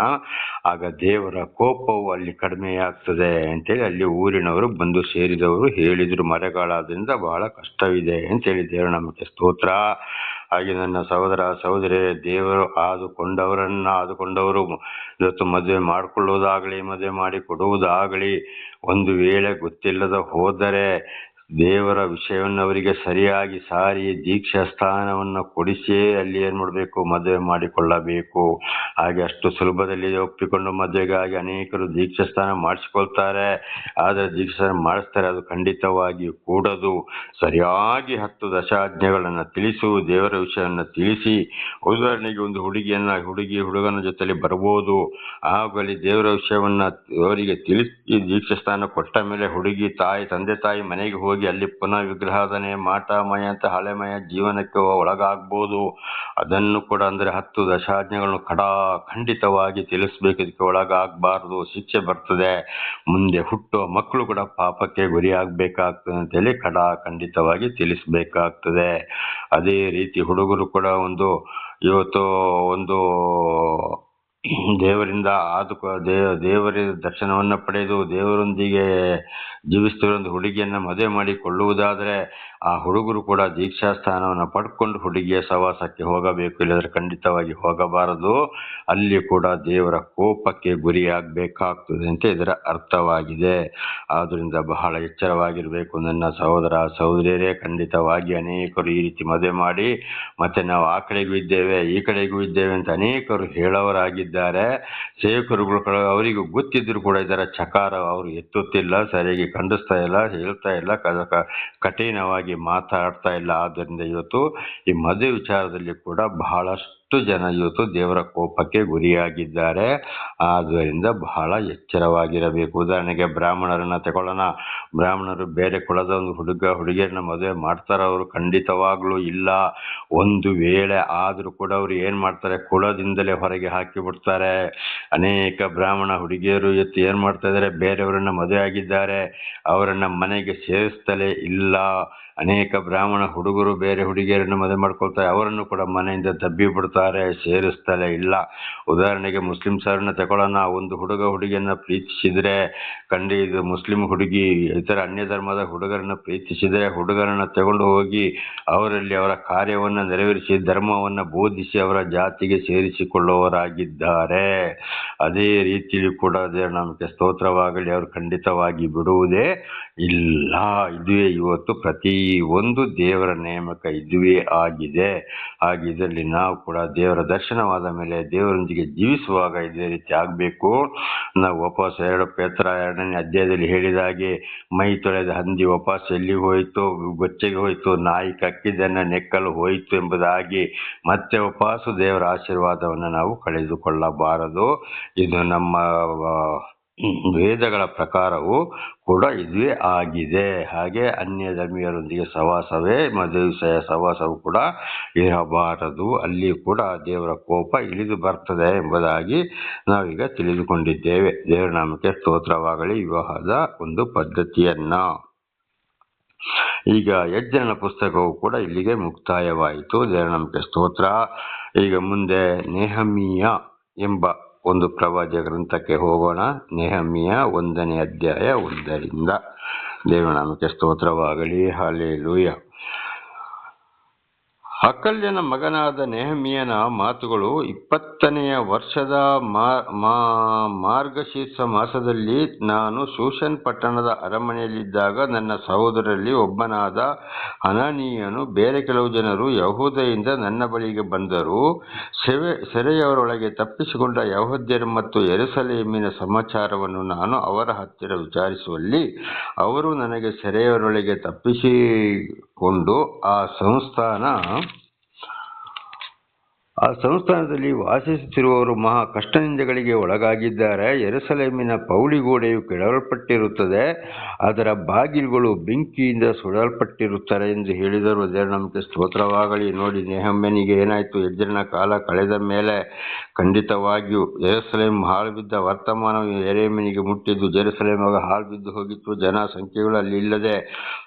ಆಗ ದೇವರ ಕೋಪವು ಅಲ್ಲಿ ಕಡಿಮೆ ಆಗ್ತದೆ ಅಂತೇಳಿ ಅಲ್ಲಿ ಊರಿನವರು ಬಂದು ಸೇರಿದವರು ಹೇಳಿದ್ರು. ಮಳೆಗಾಲದಿಂದ ಬಹಳ ಕಷ್ಟವಿದೆ ಅಂತೇಳಿ. ದೇವರ ನಮಗೆ ಸ್ತೋತ್ರ. ಹಾಗೆ ನನ್ನ ಸಹೋದರ ಸಹೋದರಿ, ದೇವರು ಆದುಕೊಂಡವರು ಇವತ್ತು ಮದುವೆ ಮಾಡಿಕೊಳ್ಳುವುದಾಗಲಿ ಮದುವೆ ಮಾಡಿ ಕೊಡುವುದಾಗಲಿ ಒಂದು ವೇಳೆ ಗೊತ್ತಿಲ್ಲದ ಹೋದರೆ ದೇವರ ವಿಷಯವನ್ನು ಅವರಿಗೆ ಸರಿಯಾಗಿ ಸಾರಿ ದೀಕ್ಷಾ ಸ್ಥಾನವನ್ನು ಕೊಡಿಸಿ ಅಲ್ಲಿ ಏನು ಮಾಡಬೇಕು, ಮದುವೆ ಮಾಡಿಕೊಳ್ಳಬೇಕು. ಹಾಗೆ ಅಷ್ಟು ಸುಲಭದಲ್ಲಿ ಒಪ್ಪಿಕೊಂಡು ಮದುವೆಗಾಗಿ ಅನೇಕರು ದೀಕ್ಷಾ ಸ್ಥಾನ ಮಾಡಿಸಿಕೊಳ್ತಾರೆ. ಆದರೆ ದೀಕ್ಷಾ ಸ್ಥಾನ ಮಾಡಿಸ್ತಾರೆ, ಅದು ಖಂಡಿತವಾಗಿಯೂ ಕೂಡದು. ಸರಿಯಾಗಿ 10 ದಶಾಜ್ಞೆಗಳನ್ನು ತಿಳಿಸು, ದೇವರ ವಿಷಯವನ್ನು ತಿಳಿಸಿ. ಉದಾಹರಣೆಗೆ ಒಂದು ಹುಡುಗಿ ಹುಡುಗನ ಜೊತೆಲಿ ಬರ್ಬೋದು, ಆಗಲಿ ದೇವರ ವಿಷಯವನ್ನ ಅವರಿಗೆ ತಿಳಿಸಿ ದೀಕ್ಷಾ ಸ್ಥಾನ ಕೊಟ್ಟ ಮೇಲೆ ಹುಡುಗಿ ತಂದೆ ತಾಯಿ ಮನೆಗೆ ಹೋಗಿ ಅಲ್ಲಿ ಪುನಃ ವಿಗ್ರಹಾಧನೆ ಮಾಟಮಯ ಅಂತ ಹಳೆಮಯ ಜೀವನಕ್ಕೆ ಒಳಗಾಗ್ಬೋದು. ಅದನ್ನು ಕೂಡ ಅಂದರೆ 10 ದಶಾಜ್ಞೆಗಳನ್ನು ಖಂಡಿತವಾಗಿ ತಿಳಿಸ್ಬೇಕು. ಇದಕ್ಕೆ ಒಳಗಾಗಬಾರ್ದು, ಶಿಕ್ಷೆ ಬರ್ತದೆ. ಮುಂದೆ ಹುಟ್ಟುವ ಮಕ್ಕಳು ಕೂಡ ಪಾಪಕ್ಕೆ ಗುರಿ ಆಗ್ಬೇಕಾಗ್ತದೆ ಅಂತೇಳಿ ಖಂಡಿತವಾಗಿ ತಿಳಿಸ್ಬೇಕಾಗ್ತದೆ. ಅದೇ ರೀತಿ ಹುಡುಗರು ಕೂಡ ಇವತ್ತು ದೇವರಿಂದ ದೇವರ ದರ್ಶನವನ್ನು ಪಡೆದು ದೇವರೊಂದಿಗೆ ಜೀವಿಸ್ತಿರೋ ಒಂದು ಹುಡುಗಿಯನ್ನ ಮದುವೆ ಮಾಡಿಕೊಳ್ಳುವುದಾದರೆ ಆ ಹುಡುಗರು ಕೂಡ ದೀಕ್ಷಾ ಸ್ಥಾನವನ್ನು ಪಡ್ಕೊಂಡು ಹುಡುಗಿಯ ಸವಾಸಕ್ಕೆ ಹೋಗಬೇಕು, ಇಲ್ಲದ್ರೆ ಖಂಡಿತವಾಗಿ ಹೋಗಬಾರದು. ಅಲ್ಲಿ ಕೂಡ ದೇವರ ಕೋಪಕ್ಕೆ ಗುರಿಯಾಗಬೇಕಾಗ್ತದೆ ಅಂತ ಇದರ ಅರ್ಥವಾಗಿದೆ. ಆದ್ರಿಂದ ಬಹಳ ಎಚ್ಚರವಾಗಿರಬೇಕು ನನ್ನ ಸಹೋದರ ಸಹೋದರಿಯರೇ. ಖಂಡಿತವಾಗಿ ಅನೇಕರು ಈ ರೀತಿ ಮದುವೆ ಮಾಡಿ ಮತ್ತೆ ನಾವು ಆ ಕಡೆಗೂ ಇದ್ದೇವೆ ಈ ಕಡೆಗೂ ಇದ್ದೇವೆ ಅಂತ ಅನೇಕರು ಹೇಳೋರಾಗಿದ್ದಾರೆ. ಸೇವಕರುಗಳು ಅವರಿಗೂ ಗೊತ್ತಿದ್ರು ಕೂಡ ಇದರ ಚಕಾರ ಅವರು ಎತ್ತುತ್ತಿಲ್ಲ, ಸರಿಯಾಗಿ ಖಂಡಿಸ್ತಾ ಇಲ್ಲ, ಹೇಳ್ತಾ ಇಲ್ಲ, ಕಠಿಣವಾಗಿ ಮಾತಾಡ್ತಾ ಇಲ್ಲ. ಆದ್ದರಿಂದ ಇವತ್ತು ಈ ಮದುವೆ ವಿಚಾರದಲ್ಲಿ ಕೂಡ ಬಹಳಷ್ಟು ಜನ ಇವತ್ತು ದೇವರ ಕೋಪಕ್ಕೆ ಗುರಿಯಾಗಿದ್ದಾರೆ. ಆದ್ದರಿಂದ ಬಹಳ ಎಚ್ಚರವಾಗಿರಬೇಕು. ಉದಾಹರಣೆಗೆ ಬ್ರಾಹ್ಮಣರನ್ನ ತಗೊಳ್ಳೋಣ. ಬ್ರಾಹ್ಮಣರು ಬೇರೆ ಕುಲದ ಒಂದು ಹುಡುಗಿಯರನ್ನ ಮದುವೆ ಮಾಡ್ತಾರ? ಅವರು ಖಂಡಿತವಾಗ್ಲೂ ಇಲ್ಲ. ಒಂದು ವೇಳೆ ಆದ್ರೂ ಕೂಡ ಅವ್ರು ಏನ್ ಮಾಡ್ತಾರೆ, ಕುಲದಿಂದಲೇ ಹೊರಗೆ ಹಾಕಿ ಬಿಡ್ತಾರೆ. ಅನೇಕ ಬ್ರಾಹ್ಮಣ ಹುಡುಗಿಯರು ಇವತ್ತು ಏನ್ ಮಾಡ್ತಾ ಇದ್ದಾರೆ, ಬೇರೆಯವರನ್ನ ಮದುವೆ ಆಗಿದ್ದಾರೆ, ಅವರನ್ನ ಮನೆಗೆ ಸೇರಿಸ್ತಲೇ ಇಲ್ಲ. ಅನೇಕ ಬ್ರಾಹ್ಮಣ ಹುಡುಗರು ಬೇರೆ ಹುಡುಗಿಯರನ್ನು ಮದುವೆ ಮಾಡ್ಕೊಳ್ತಾರೆ, ಅವರನ್ನು ಕೂಡ ಮನೆಯಿಂದ ದಬ್ಬಿ ಬಿಡ್ತಾರೆ, ಸೇರಿಸ್ತಲೇ ಇಲ್ಲ. ಉದಾಹರಣೆಗೆ ಮುಸ್ಲಿಮ್ಸರನ್ನ ತಗೊಳ್ಳೋಣ. ಒಂದು ಹುಡುಗಿಯನ್ನ ಪ್ರೀತಿಸಿದ್ರೆ ಇದು ಮುಸ್ಲಿಂ ಹುಡುಗಿ ಇತರ ಅನ್ಯ ಧರ್ಮದ ಹುಡುಗರನ್ನ ಪ್ರೀತಿಸಿದ್ರೆ ಹುಡುಗರನ್ನ ತಗೊಂಡು ಹೋಗಿ ಅವರಲ್ಲಿ ಅವರ ಕಾರ್ಯವನ್ನ ನೆರವೇರಿಸಿ ಧರ್ಮವನ್ನ ಬೋಧಿಸಿ ಅವರ ಜಾತಿಗೆ ಸೇರಿಸಿಕೊಳ್ಳುವವರಾಗಿದ್ದಾರೆ. ಅದೇ ರೀತಿಯೂ ಕೂಡ ದೇವರ ನಾಮಕ್ಕೆ ಸ್ತೋತ್ರವಾಗಲಿ, ಅವರು ಖಂಡಿತವಾಗಿ ಬಿಡುವುದೇ ಇಲ್ಲ. ಇದುವೇ ಇವತ್ತು ಪ್ರತಿ ಒಂದು ದೇವರ ನೇಮಕ ಇದುವೇ ಆಗಿದೆ. ಹಾಗೆ ಇದರಲ್ಲಿ ನಾವು ಕೂಡ ದೇವರ ದರ್ಶನವಾದ ಮೇಲೆ ದೇವರೊಂದಿಗೆ ಜೀವಿಸುವಾಗ ಇದೇ ರೀತಿ ಆಗಬೇಕು. ನಾವು ವಾಪಸ್ 2 ಪೇತ್ರ 2ನೇ ಅಧ್ಯಾಯದಲ್ಲಿ ಹೇಳಿದ ಹಾಗೆ ಮೈ ತೊಳೆದ ಹಂದಿ ವಾಪಸ್ ಎಲ್ಲಿ ಹೋಯಿತು, ಗೊಚ್ಚೆಗೆ ಹೋಯಿತು, ನಾಯಿ ಕಕ್ಕಿದ್ದನ್ನ ನೆಕ್ಕಲು ಹೋಯಿತು ಎಂಬುದಾಗಿ ಮತ್ತೆ ವಾಪಸ್ಸು ದೇವರ ಆಶೀರ್ವಾದವನ್ನು ನಾವು ಕಳೆದುಕೊಳ್ಳಬಾರದು. ಇದು ನಮ್ಮ ವೇದಗಳ ಪ್ರಕಾರವೂ ಕೂಡ ಇದುವೇ ಆಗಿದೆ. ಹಾಗೆ ಅನ್ಯ ಧರ್ಮೀಯರೊಂದಿಗೆ ಸಹವಾಸವೇ ಮದುವೆ ಸಹವಾಸವು ಕೂಡ ಇರಬಾರದು. ಅಲ್ಲಿ ಕೂಡ ದೇವರ ಕೋಪ ಇಳಿದು ಬರ್ತದೆ ಎಂಬುದಾಗಿ ನಾವೀಗ ತಿಳಿದುಕೊಂಡಿದ್ದೇವೆ. ದೇವರ ನಾಮಕ್ಕೆ ಸ್ತೋತ್ರವಾಗಲಿ. ವಿವಾಹದ ಒಂದು ಪದ್ಧತಿಯನ್ನ ಈಗ ಯಜ್ಞನ ಪುಸ್ತಕವು ಕೂಡ ಇಲ್ಲಿಗೆ ಮುಕ್ತಾಯವಾಯಿತು. ದೇವರ ನಾಮಕ್ಕೆ ಸ್ತೋತ್ರ. ಈಗ ಮುಂದೆ ನೆಹಮೀಯ ಎಂಬ ಒಂದು ಪ್ರವಾದ್ಯ ಗ್ರಂಥಕ್ಕೆ ಹೋಗೋಣ. ನೆಹಮೀಯ 1ನೇ ಅಧ್ಯಾಯ 1ರಿಂದ. ದೇವರ ನಾಮಕ್ಕೆ ಸ್ತೋತ್ರವಾಗಲಿ. ಹಲ್ಲೆಲೂಯಾ. ಹಕಲ್ಯನ ಮಗನಾದ ನೆಹಮೀಯನ ಮಾತುಗಳು. 20ನೆಯ ವರ್ಷದ ಮಾರ್ಗಶೀರ್ಷ ಮಾಸದಲ್ಲಿ ನಾನು ಶೂಷನ್ ಪಟ್ಟಣದ ಅರಮನೆಯಲ್ಲಿದ್ದಾಗ ನನ್ನ ಸಹೋದರರಲ್ಲಿ ಒಬ್ಬನಾದ ಹನಾನೀಯನು ಬೇರೆ ಕೆಲವು ಜನರು ಯಹೂದದಿಂದ ನನ್ನ ಬಳಿಗೆ ಬಂದರು. ಸೆರೆಯವರೊಳಗೆ ತಪ್ಪಿಸಿಕೊಂಡ ಯಹೂದ್ಯರು ಮತ್ತು ಯೆರೂಸಲೇಮಿನ ಸಮಾಚಾರವನ್ನು ನಾನು ಅವರ ಹತ್ತಿರ ವಿಚಾರಿಸುವಲ್ಲಿ ಅವರು ನನಗೆ ಸೆರೆಯವರೊಳಗೆ ತಪ್ಪಿಸಿಕೊಂಡು ಆ ಸಂಸ್ಥಾನದಲ್ಲಿ ವಾಸಿಸುತ್ತಿರುವವರು ಮಹಾ ಕಷ್ಟನಿಂದೆಗಳಿಗೆ ಒಳಗಾಗಿದ್ದಾರೆ. ಯೆರೂಸಲೇಮಿನ ಪೌಳಿಗೋಡೆಯು ಕೆಡವಲ್ಪಟ್ಟಿರುತ್ತದೆ, ಅದರ ಬಾಗಿಲುಗಳು ಬೆಂಕಿಯಿಂದ ಸುಡಲ್ಪಟ್ಟಿರುತ್ತಾರೆ ಎಂದು ಹೇಳಿದರು. ದೇವರ ನಾಮಕ್ಕೆ ಸ್ತೋತ್ರವಾಗಲಿ. ನೋಡಿ, ನೆಹಮ್ಯನಿಗೆ ಏನಾಯಿತು? ಎಜ್ರನ ಕಾಲ ಕಳೆದ ಮೇಲೆ ಖಂಡಿತವಾಗಿಯೂ ಯೆರೂಸಲೇಮ್ ಹಾಳು ಬಿದ್ದ ವರ್ತಮಾನವು ಯೆರೆಮೀಯನಿಗೆ ಮುಟ್ಟಿದ್ದು. ಜೆರುಸಲೇಮ್ ಹಾಳು ಬಿದ್ದು ಹೋಗಿತ್ತು, ಜನ ಸಂಖ್ಯೆಗಳು ಅಲ್ಲಿ ಇಲ್ಲದೆ.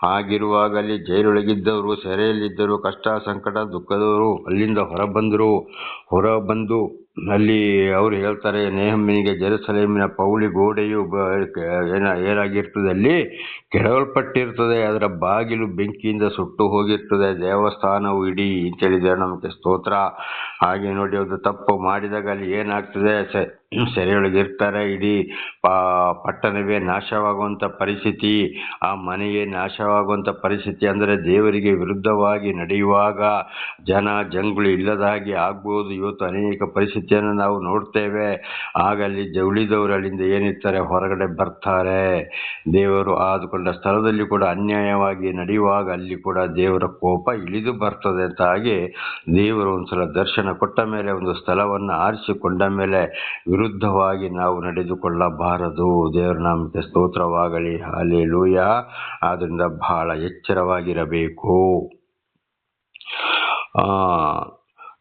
ಹಾಗಿರುವಾಗ ಅಲ್ಲಿ ಜೈಲೊಳಗಿದ್ದವರು, ಸೆರೆಯಲ್ಲಿದ್ದರು, ಕಷ್ಟ ಸಂಕಟ ದುಃಖದವರು ಅಲ್ಲಿಂದ ಹೊರಬಂದು ಅಲ್ಲಿ ಅವರು ಹೇಳ್ತಾರೆ, ನೆಹಮ್ಯನಿಗೆ ಜೆರುಸಲೇಮಿನ ಪೌಳಿ ಗೋಡೆಯು ಏನಾಗಿರ್ತದೆ, ಅಲ್ಲಿ ಕೆಡವಲ್ಪಟ್ಟಿರ್ತದೆ, ಅದರ ಬಾಗಿಲು ಬೆಂಕಿಯಿಂದ ಸುಟ್ಟು ಹೋಗಿರ್ತದೆ, ದೇವಸ್ಥಾನವು ಇಡೀ ಅಂತೇಳಿದೆ ನಮಗೆ ಸ್ತೋತ್ರ. ಹಾಗೆ ನೋಡಿ, ಒಂದು ತಪ್ಪು ಮಾಡಿದಾಗ ಅಲ್ಲಿ ಏನಾಗ್ತದೆ, ಸೆರೆಯೊಳಗಿರ್ತಾರೆ, ಇಡೀ ಪಟ್ಟಣವೇ ನಾಶವಾಗುವಂತ ಪರಿಸ್ಥಿತಿ, ಆ ಮನೆಯೇ ನಾಶವಾಗುವಂತ ಪರಿಸ್ಥಿತಿ. ಅಂದರೆ ದೇವರಿಗೆ ವಿರುದ್ಧವಾಗಿ ನಡೆಯುವಾಗ ಜನ ಜಂಗುಳಿ ಇಲ್ಲದ ಹಾಗೆ ಆಗ್ಬೋದು. ಇವತ್ತು ಅನೇಕ ಪರಿಸ್ಥಿತಿಯನ್ನು ನಾವು ನೋಡ್ತೇವೆ. ಆಗ ಅಲ್ಲಿ ಉಳಿದವರು ಅಲ್ಲಿಂದ ಏನಿರ್ತಾರೆ, ಹೊರಗಡೆ ಬರ್ತಾರೆ. ದೇವರು ಆದುಕೊಂಡ ಸ್ಥಳದಲ್ಲಿ ಕೂಡ ಅನ್ಯಾಯವಾಗಿ ನಡೆಯುವಾಗ ಅಲ್ಲಿ ಕೂಡ ದೇವರ ಕೋಪ ಇಳಿದು ಬರ್ತದೆ ಅಂತ. ಹಾಗೆ ದೇವರು ಒಂದ್ಸಲ ದರ್ಶನ ಕೊಟ್ಟ ಮೇಲೆ, ಒಂದು ಸ್ಥಳವನ್ನು ಆರಿಸಿಕೊಂಡ ಮೇಲೆ ವಿರುದ್ಧವಾಗಿ ನಾವು ನಡೆದುಕೊಳ್ಳಬಾರದು. ದೇವರ ನಾಮಕ್ಕೆ ಸ್ತೋತ್ರವಾಗಲಿ. ಹಲ್ಲೆಲೂಯಾ. ಆದ್ರಿಂದ ಬಹಳ ಎಚ್ಚರವಾಗಿರಬೇಕು.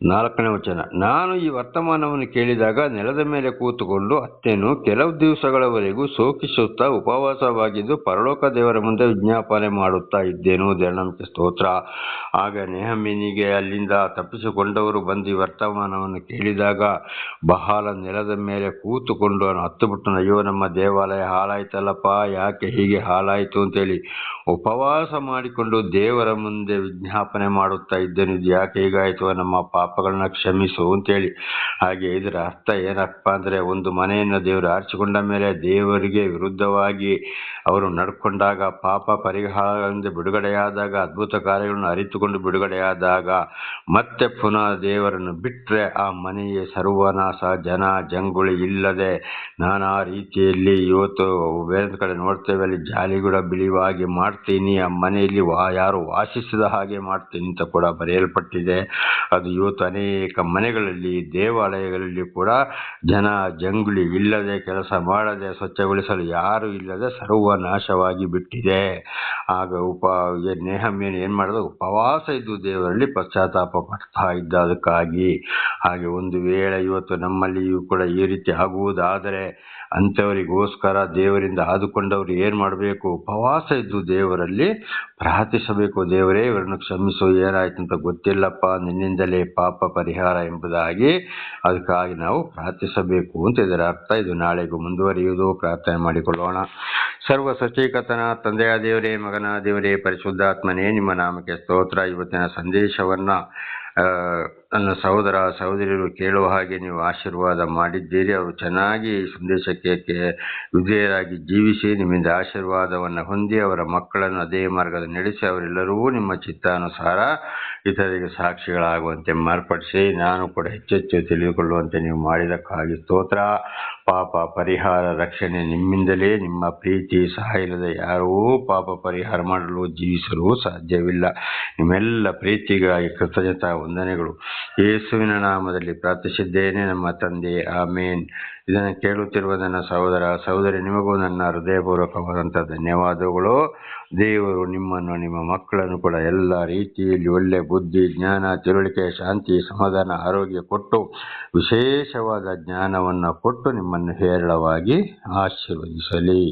4ನೇ ವಚನ, ನಾನು ಈ ವರ್ತಮಾನವನ್ನು ಕೇಳಿದಾಗ ನೆಲದ ಮೇಲೆ ಕೂತುಕೊಂಡು ಅತ್ತೆನು ಕೆಲವು ದಿವಸಗಳವರೆಗೂ ಶೋಕಿಸುತ್ತಾ ಉಪವಾಸವಾಗಿದ್ದು ಪರಲೋಕ ದೇವರ ಮುಂದೆ ವಿಜ್ಞಾಪನೆ ಮಾಡುತ್ತಾ ಇದ್ದೇನು. ದೇವರ ಸ್ತೋತ್ರ. ಆಗ ನೆಹಮ್ಯನಿಗೆ ಅಲ್ಲಿಂದ ತಪ್ಪಿಸಿಕೊಂಡವರು ಬಂದು ಈ ವರ್ತಮಾನವನ್ನು ಕೇಳಿದಾಗ ಬಹಳ ನೆಲದ ಮೇಲೆ ಕೂತುಕೊಂಡು ಅವನು ಹತ್ತುಬಿಟ್ಟು, ಅಯ್ಯೋ ನಮ್ಮ ದೇವಾಲಯ ಹಾಳಾಯ್ತಲ್ಲಪ್ಪ, ಯಾಕೆ ಹೀಗೆ ಹಾಳಾಯ್ತು ಅಂತೇಳಿ ಉಪವಾಸ ಮಾಡಿಕೊಂಡು ದೇವರ ಮುಂದೆ ವಿಜ್ಞಾಪನೆ ಮಾಡುತ್ತಾ ಇದ್ದೇನೆ, ಇದು ಯಾಕೆ ಹೀಗಾಯ್ತು, ನಮ್ಮ ಪಾಪಗಳನ್ನ ಕ್ಷಮಿಸು ಅಂತೇಳಿ. ಹಾಗೆ ಇದರ ಅರ್ಥ ಏನಪ್ಪ ಅಂದ್ರೆ, ಒಂದು ಮನೆಯನ್ನು ದೇವರು ಆರಿಸಿಕೊಂಡ ಮೇಲೆ ದೇವರಿಗೆ ವಿರುದ್ಧವಾಗಿ ಅವರು ನಡ್ಕೊಂಡಾಗ, ಪಾಪ ಪರಿಹಾರದಿಂದ ಬಿಡುಗಡೆಯಾದಾಗ, ಅದ್ಭುತ ಕಾರ್ಯಗಳನ್ನು ಅರಿತುಕೊಂಡು ಬಿಡುಗಡೆಯಾದಾಗ ಮತ್ತೆ ಪುನಃ ದೇವರನ್ನು ಬಿಟ್ಟರೆ ಆ ಮನೆಯೇ ಸರ್ವನಾಶ, ಜನ ಜಂಗುಳಿ ಇಲ್ಲದೆ ನಾನಾ ರೀತಿಯಲ್ಲಿ. ಇವತ್ತು ಬೇರೆ ಕಡೆ ನೋಡ್ತೇವೆ, ಅಲ್ಲಿ ಜಾಲಿಗುಡ ಬಿಳಿವಾಗಿ ಮಾಡ್ತೀನಿ, ಆ ಮನೆಯಲ್ಲಿ ಯಾರು ವಾಸಿಸಿದ ಹಾಗೆ ಮಾಡ್ತೀನಿ ಅಂತ ಕೂಡ ಬರೆಯಲ್ಪಟ್ಟಿದೆ. ಅದು ಇವತ್ತು ಅನೇಕ ಮನೆಗಳಲ್ಲಿ, ದೇವಾಲಯಗಳಲ್ಲಿ ಕೂಡ ಜನ ಜಂಗುಳಿ ಇಲ್ಲದೆ, ಕೆಲಸ ಮಾಡದೆ, ಸ್ವಚ್ಛಗೊಳಿಸಲು ಯಾರು ಇಲ್ಲದೆ ಸರ್ವನಾಶವಾಗಿ ಬಿಟ್ಟಿದೆ. ಆಗ ನೆಹಮ್ಯನು ಏನ್ ಮಾಡಿದ, ಉಪವಾಸ ಇದ್ದು ದೇವರಲ್ಲಿ ಪಶ್ಚಾತ್ತಾಪ ಪಡ್ತಾ ಇದ್ದ ಅದಕ್ಕಾಗಿ. ಹಾಗೆ ಒಂದು ವೇಳೆ ಇವತ್ತು ನಮ್ಮಲ್ಲಿಯೂ ಕೂಡ ಈ ರೀತಿ ಆಗುವುದಾದರೆ ಅಂಥವರಿಗೋಸ್ಕರ ದೇವರಿಂದ ಆದುಕೊಂಡವರು ಏನ್ ಮಾಡಬೇಕು, ಉಪವಾಸ ಇದ್ದು ದೇವರಲ್ಲಿ ಪ್ರಾರ್ಥಿಸಬೇಕು. ದೇವರೇ, ಇವರನ್ನು ಕ್ಷಮಿಸು, ಏನಾಯ್ತು ಅಂತ ಗೊತ್ತಿಲ್ಲಪ್ಪ, ನಿನ್ನಿಂದಲೇ ಪಾಪ ಪರಿಹಾರ ಎಂಬುದಾಗಿ. ಅದಕ್ಕಾಗಿ ನಾವು ಪ್ರಾರ್ಥಿಸಬೇಕು ಅಂತ ಇದರ ಅರ್ಥ. ಇದು ನಾಳೆಗೂ ಮುಂದುವರಿಯುವುದು. ಪ್ರಾರ್ಥನೆ ಮಾಡಿಕೊಳ್ಳೋಣ. ಸರ್ವ ಸೃಷ್ಟಿಕರ್ತನ ತಂದೆಯ ದೇವರೇ, ಮಗನ ದೇವರೇ, ಪರಿಶುದ್ಧಾತ್ಮನೇ, ನಿಮ್ಮ ನಾಮಕ್ಕೆ ಸ್ತೋತ್ರ. ಇವತ್ತಿನ ಸಂದೇಶವನ್ನ ನನ್ನ ಸಹೋದರ ಸಹೋದರಿಯರು ಕೇಳುವ ಹಾಗೆ ನೀವು ಆಶೀರ್ವಾದ ಮಾಡಿದ್ದೀರಿ. ಅವರು ಚೆನ್ನಾಗಿ ಸಂದೇಶಕ್ಕೆ ವಿಧೇಯರಾಗಿ ಜೀವಿಸಿ ನಿಮ್ಮಿಂದ ಆಶೀರ್ವಾದವನ್ನು ಹೊಂದಿ ಅವರ ಮಕ್ಕಳನ್ನು ಅದೇ ಮಾರ್ಗದಲ್ಲಿ ನಡೆಸಿ ಅವರೆಲ್ಲರೂ ನಿಮ್ಮ ಚಿತ್ತಾನುಸಾರ ಇತರರಿಗೆ ಸಾಕ್ಷಿಗಳಾಗುವಂತೆ ಮಾರ್ಪಡಿಸಿ ನಾನು ಕೂಡ ಹೆಚ್ಚೆಚ್ಚು ತಿಳಿದುಕೊಳ್ಳುವಂತೆ ನೀವು ಮಾಡಿದಕ್ಕಾಗಿ ಸ್ತೋತ್ರ. ಪಾಪ ಪರಿಹಾರ ರಕ್ಷಣೆ ನಿಮ್ಮಿಂದಲೇ. ನಿಮ್ಮ ಪ್ರೀತಿ ಸಹಾಯ ಇಲ್ಲದೆ ಯಾರೂ ಪಾಪ ಪರಿಹಾರ ಮಾಡಲು ಜೀವಿಸಲು ಸಾಧ್ಯವಿಲ್ಲ. ನಿಮ್ಮೆಲ್ಲ ಪ್ರೀತಿಗಾಗಿ ಕೃತಜ್ಞತಾ ವಂದನೆಗಳು. ಯೇಸುವಿನ ನಾಮದಲ್ಲಿ ಪ್ರಾರ್ಥಿಸಿದ್ದೇನೆ ನಮ್ಮ ತಂದೆ, ಆಮೇನ್. ಇದನ್ನು ಕೇಳುತ್ತಿರುವ ನನ್ನ ಸಹೋದರ ಸಹೋದರಿ, ನಿಮಗೂ ನನ್ನ ಹೃದಯಪೂರ್ವಕವಾದಂಥ ಧನ್ಯವಾದಗಳು. ದೇವರು ನಿಮ್ಮನ್ನು, ನಿಮ್ಮ ಮಕ್ಕಳನ್ನು ಕೂಡ ಎಲ್ಲ ರೀತಿಯಲ್ಲಿ ಒಳ್ಳೆ ಬುದ್ಧಿ, ಜ್ಞಾನ, ತಿಳುವಳಿಕೆ, ಶಾಂತಿ, ಸಮಾಧಾನ, ಆರೋಗ್ಯ ಕೊಟ್ಟು, ವಿಶೇಷವಾದ ಜ್ಞಾನವನ್ನು ಕೊಟ್ಟು ನಿಮ್ಮನ್ನು ಹೇರಳವಾಗಿ ಆಶೀರ್ವದಿಸಲಿ.